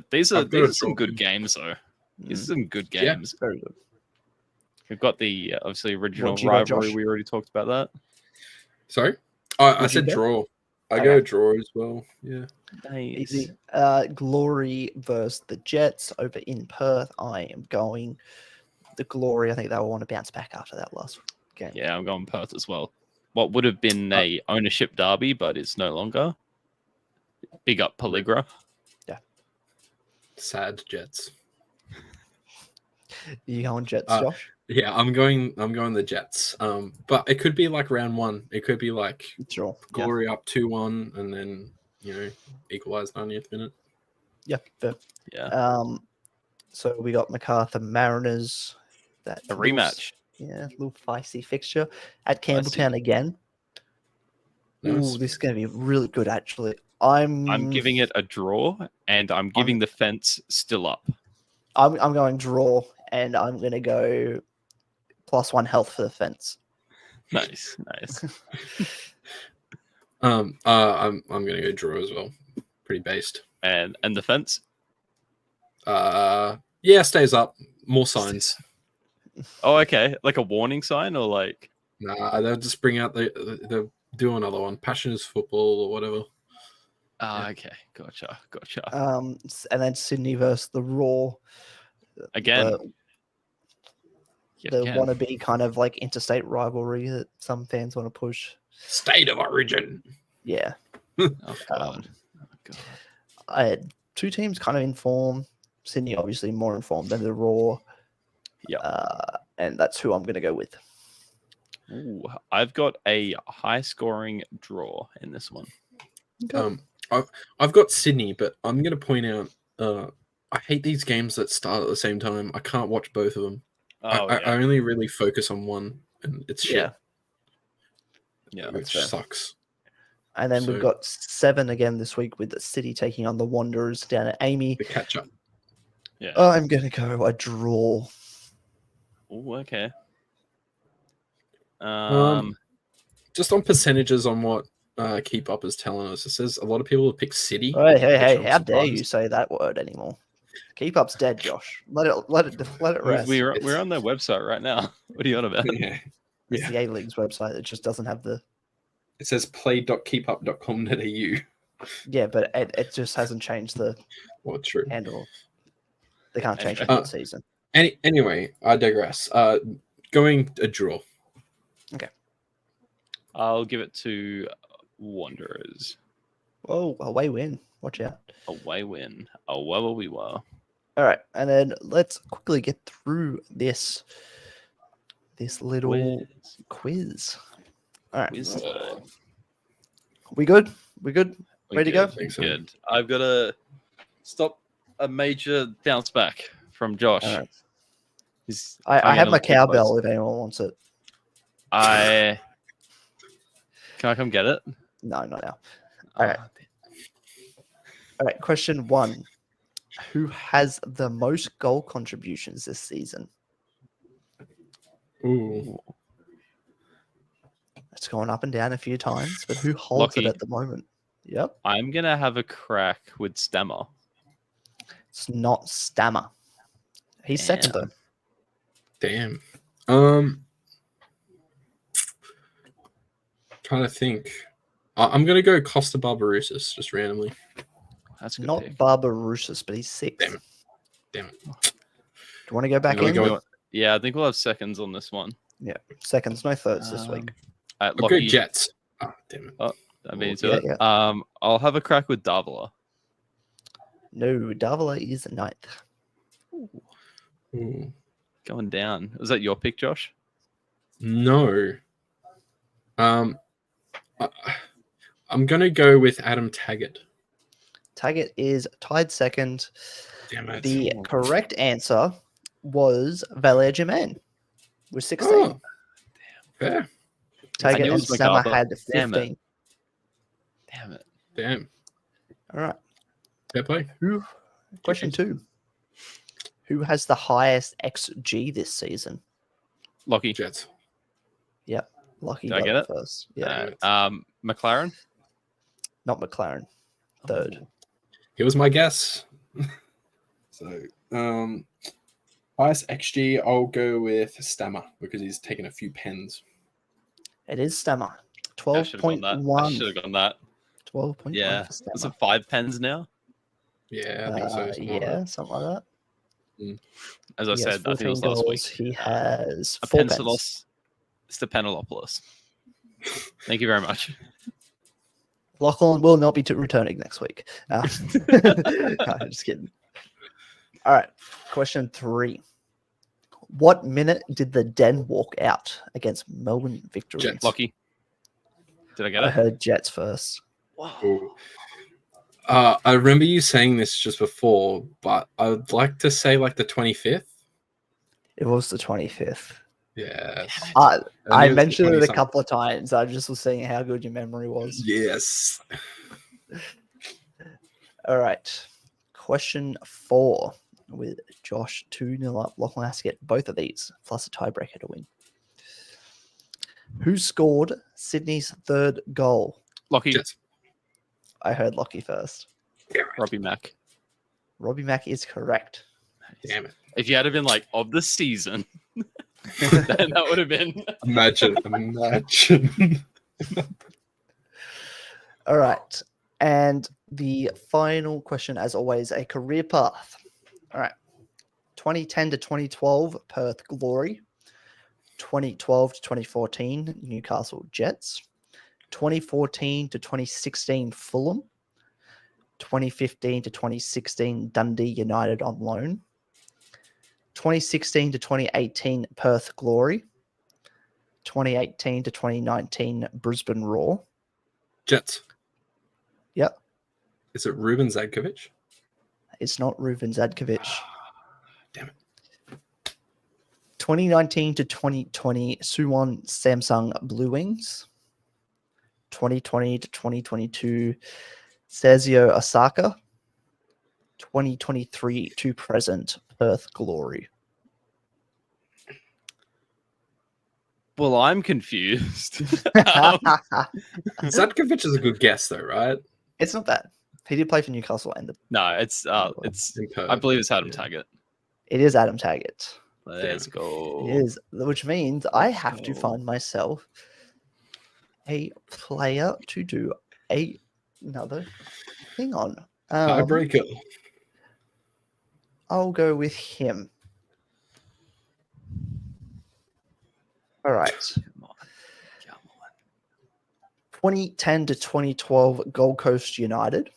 These I've got a are some draw good too. games though. These are Mm, some good Yeah. games. very good. We've got the obviously original What'd you go, rivalry. Josh? We already talked about that. Sorry? I What'd you said go? draw. I Okay. go draw as well. Yeah. Nice. Easy. Glory versus the Jets over in Perth. I am going the Glory. I think they will want to bounce back after that last game. Yeah, I'm going Perth as well. What would have been a ownership derby, but it's no longer. Big up Pelligra. Sad Jets. You going Jets, Uh, Josh? Yeah, I'm going the Jets. But it could be like round one. It could be like Sure. Yeah. Glory up 2-1 and then, equalize 90th minute. Yeah. Fair. Yeah, So we got MacArthur Mariners. That a little rematch. little feisty fixture at Campbelltown again. Nice. Ooh, this is going to be really good, actually. I'm giving it a draw, and I'm giving the fence still up. I'm going draw, and I'm going to go +1 health for the fence. Nice. I'm gonna go draw as well. Pretty based. And the fence. Yeah, stays up. More signs. Oh, okay. Like a warning sign, or like. Nah, they'll just bring out they'll do another one. Passion is football or whatever. Ah, okay. Gotcha. And then Sydney versus the Raw. Again. The wannabe kind of like interstate rivalry that some fans want to push. State of origin. Yeah. Oh, God. I had two teams kind of in form. Sydney obviously more informed than the Raw. Yeah. And that's who I'm going to go with. Ooh, I've got a high scoring draw in this one. I've got Sydney, but I'm going to point out I hate these games that start at the same time. I can't watch both of them. Oh, I only really focus on one, and it's shit. Yeah, Which fair. sucks. And then So- we've got 7 again this week with the City taking on the Wanderers down at Amy. The catch up. Yeah. I'm going to go a draw. Oh, okay. Just on percentages on what Keep Up is telling us, it says a lot of people have picked City. Hey, which I'm how dare surprised. you say that word anymore? Keep Up's dead, Josh. Let it rest. We're on their website right now. What are you on about? Yeah. It's the A-League's website that just doesn't have the... It says play.keepup.com.au. Yeah, but it just hasn't changed the Well, true. handle. They can't change it Anyway. mid-season. Anyway, I digress. Going a draw. I'll give it to Wanderers. Oh, away win. Watch out. Away win. Oh, well, we were. All right, and then let's quickly get through this little quiz. All right, Quiz time. we good? We good? We Ready to go? good, Think so. Good. I've got to stop a major bounce back from Josh. All right. He's I coming have in a my little close. cowbell if anyone wants it. Can I come get it? No, not now. All right. Ah, All right, question 1. Who has the most goal contributions this season? Ooh. It's gone up and down a few times, but who holds Lockie. it at the moment? Yep, I'm gonna have a crack with Stammer. it's not Stammer. He's second though. Damn. Trying to think. I'm gonna go Costa Barbarousis just randomly. That's a good Not pick. Barbarousis, but he's 6th. Damn it. Damn it. Do you want to go back I'm in? gonna go- Yeah, I think we'll have seconds on this one. Seconds, no thirds this week. At I'll go Lockie, Jets. Oh, damn it. I mean, Yeah, yeah. I'll have a crack with Davila. No, Davila is 9th. Ooh. Going down. Was that your pick, Josh? No. I'm gonna go with Adam Taggart. Taggart is tied second. Damn it. The correct answer was Valère Germain with 16. Oh, fair. Taggart knew it and was Stammer MacArthur. had Damn it. 15. Damn it. Damn. All right. Fair play. Question 2. Who has the highest XG this season? Lockie. Jets. Yep. Lucky Did I got get it? first. Yeah. McLaren. Not McLaren. Third. Here was my guess. So, highest XG, I'll go with Stammer because he's taken a few pens. It is Stammer. I should have gone that. I 12.1. should have gone that. 12.1 Yeah. for Is Stammer. it 5 pens now? Yeah, I think so. something like Yeah, that. something like that. As I He has said, I think it was 14 last goals. week. He has A 4 pens. Pensalos. Stepanelopoulos. Thank you very much. Lachlan will not be returning next week. No, just kidding. All right. Question 3. What minute did the Den walk out against Melbourne Victory? Jets. Lockie. Did I get I it? heard Jets first. Ooh. I remember you saying this just before, but I would like to say like the 25th. It was the 25th. Yes. I knew it was the mentioned it a 20-something. couple of times. I just was seeing how good your memory was. Yes. All right. Question 4 with Josh 2-0 up. Lachlan has to get both of these plus a tiebreaker to win. Who scored Sydney's third goal? Lockie. Jets. I heard Lockie first. Robbie Mack. Robbie Mack is correct. Damn it. If you had been like of the season, then that would have been. Imagine. All right. And the final question, as always, a career path. All right. 2010 to 2012, Perth Glory. 2012 to 2014, Newcastle Jets. 2014 to 2016, Fulham. 2015 to 2016, Dundee United on loan. 2016 to 2018, Perth Glory. 2018 to 2019, Brisbane Roar. Jets. Yep. Is it Ruben Zadkovic? It's not Ruben Zadkovic. Damn it. 2019 to 2020, Suwon Samsung Blue Wings. 2020 to 2022, Sergio Osaka. 2023 to present, Perth Glory. Well, I'm confused. Zadkovic is a good guess, though, right? It's not bad. He did play for Newcastle and No, it's In Perth. I believe it's Adam Yeah. Taggart. it is Adam Taggart. Let's go. It is, which means I have to go. find myself a player to do another thing on. Tiebreaker. I'll go with him. All right. Come on. Come on. 2010 to 2012, Gold Coast United.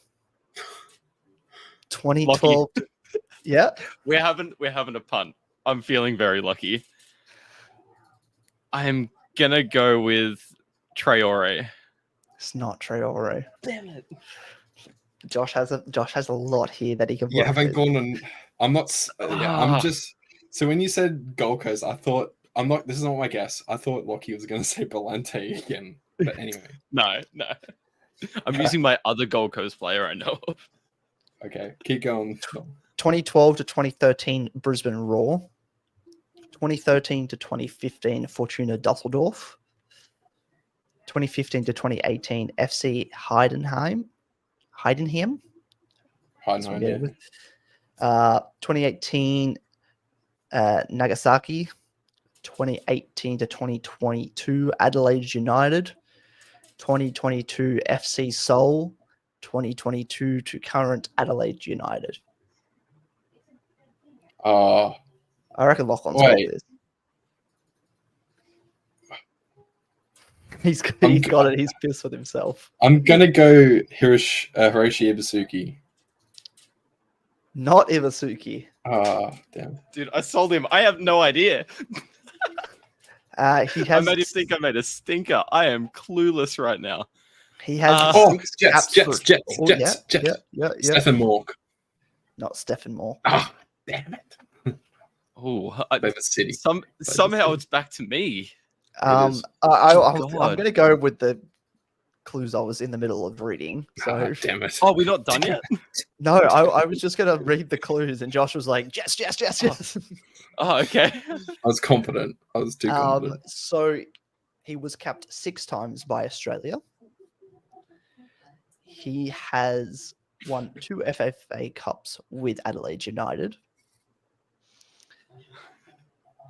2012. Yeah. We're having a punt. I'm feeling very lucky. I'm gonna go with Traore. It's not Traore. Damn it. Josh has a lot here that he can. You work haven't with. gone on. I'm not. Yeah, Ah. I'm just. So when you said Gold Coast, I thought I'm not. This is not my guess. I thought Lockie was going to say Belante again. But anyway, No. I'm using my other Gold Coast player I know of. okay, keep going. 2012 to 2013, Brisbane Roar. 2013 to 2015, Fortuna Dusseldorf. 2015 to 2018, FC Heidenheim. Heidenheim. That's what I'm getting with. 2018, Nagasaki. 2018 to 2022, Adelaide United. 2022, FC Seoul. 2022 to current Adelaide United. I reckon Lachlan's got Wait. this. He's I'm got it. He's pissed with himself. I'm gonna go Hiroshi Ibasuki. Not Iwasuki. Damn. Dude, I sold him. I have no idea. He I has made him think I made a stinker. I am clueless right now. He has Oh, six Jets, caps Jets, for- Jets, Oh, Jets, yeah, Jets. yeah. Stephen Mork. Not Stephen Moore. Oh, damn it. Oh, Clever City. somehow it's back to me. Um, is. I'm God. going to go with the clues I was in the middle of reading. So Ah, damn it. Oh, we're not done yet. no, I was just going to read the clues, and Josh was like, yes, yes, yes, yes. Oh, okay. I was confident. I was too confident. So he was capped 6 times by Australia. He has won 2 FFA Cups with Adelaide United.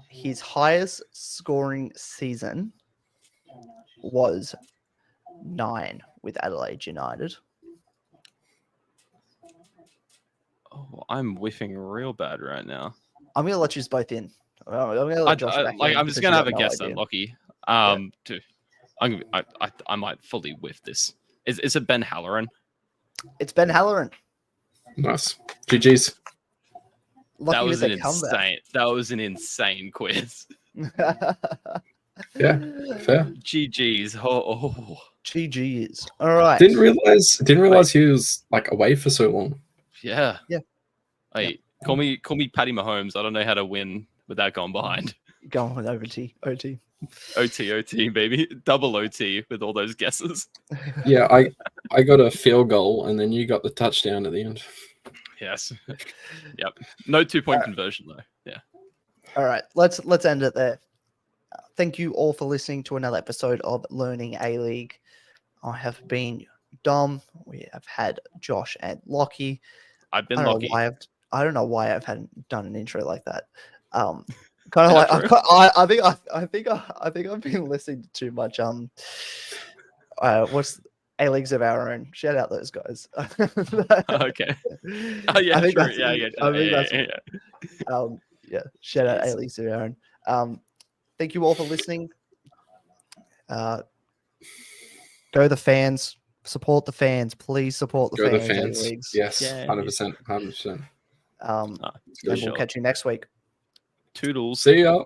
His highest scoring season was 9 with Adelaide United. Oh, I'm whiffing real bad right now. I'm going to let you both in. I'm going to let Josh back in. I'm just because gonna you have a got no guess then, idea. Lockie. I might fully whiff this. Is it Ben Halloran? It's Ben Halloran. Nice. GG's. Lucky That was with an the comeback. insane. That was an insane quiz. Yeah, fair. GG's. Oh. GG's. All right. Didn't realize he was like away for so long. Yeah. Yeah. Hey, call me Patty Mahomes. I don't know how to win without going behind. Going with OT. OT, baby. Double OT with all those guesses. Yeah, I got a field goal and then you got the touchdown at the end. Yes. Yep. No 2-point conversion though. Yeah. All right. Let's end it there. Thank you all for listening to another episode of Learning A-League. I have been Dom. We have had Josh and Lockie. I've been I don't lucky. know why I don't know why I've hadn't done an intro like that. Kind of like I think I've been listening to too much. What's A-Leagues of Our Own? Shout out those guys. Okay. Oh yeah, I think true. that's- Yeah, I get I you. think Yeah, that's- yeah. Shout out Yes. A-Leagues of Our Own. Thank you all for listening. Go the fans. Support the fans. Please support the Go the fans. fans. A-Leagues. Yes, Yay. 100%. 100%. And for we'll sure. catch you next week. Toodles. See ya.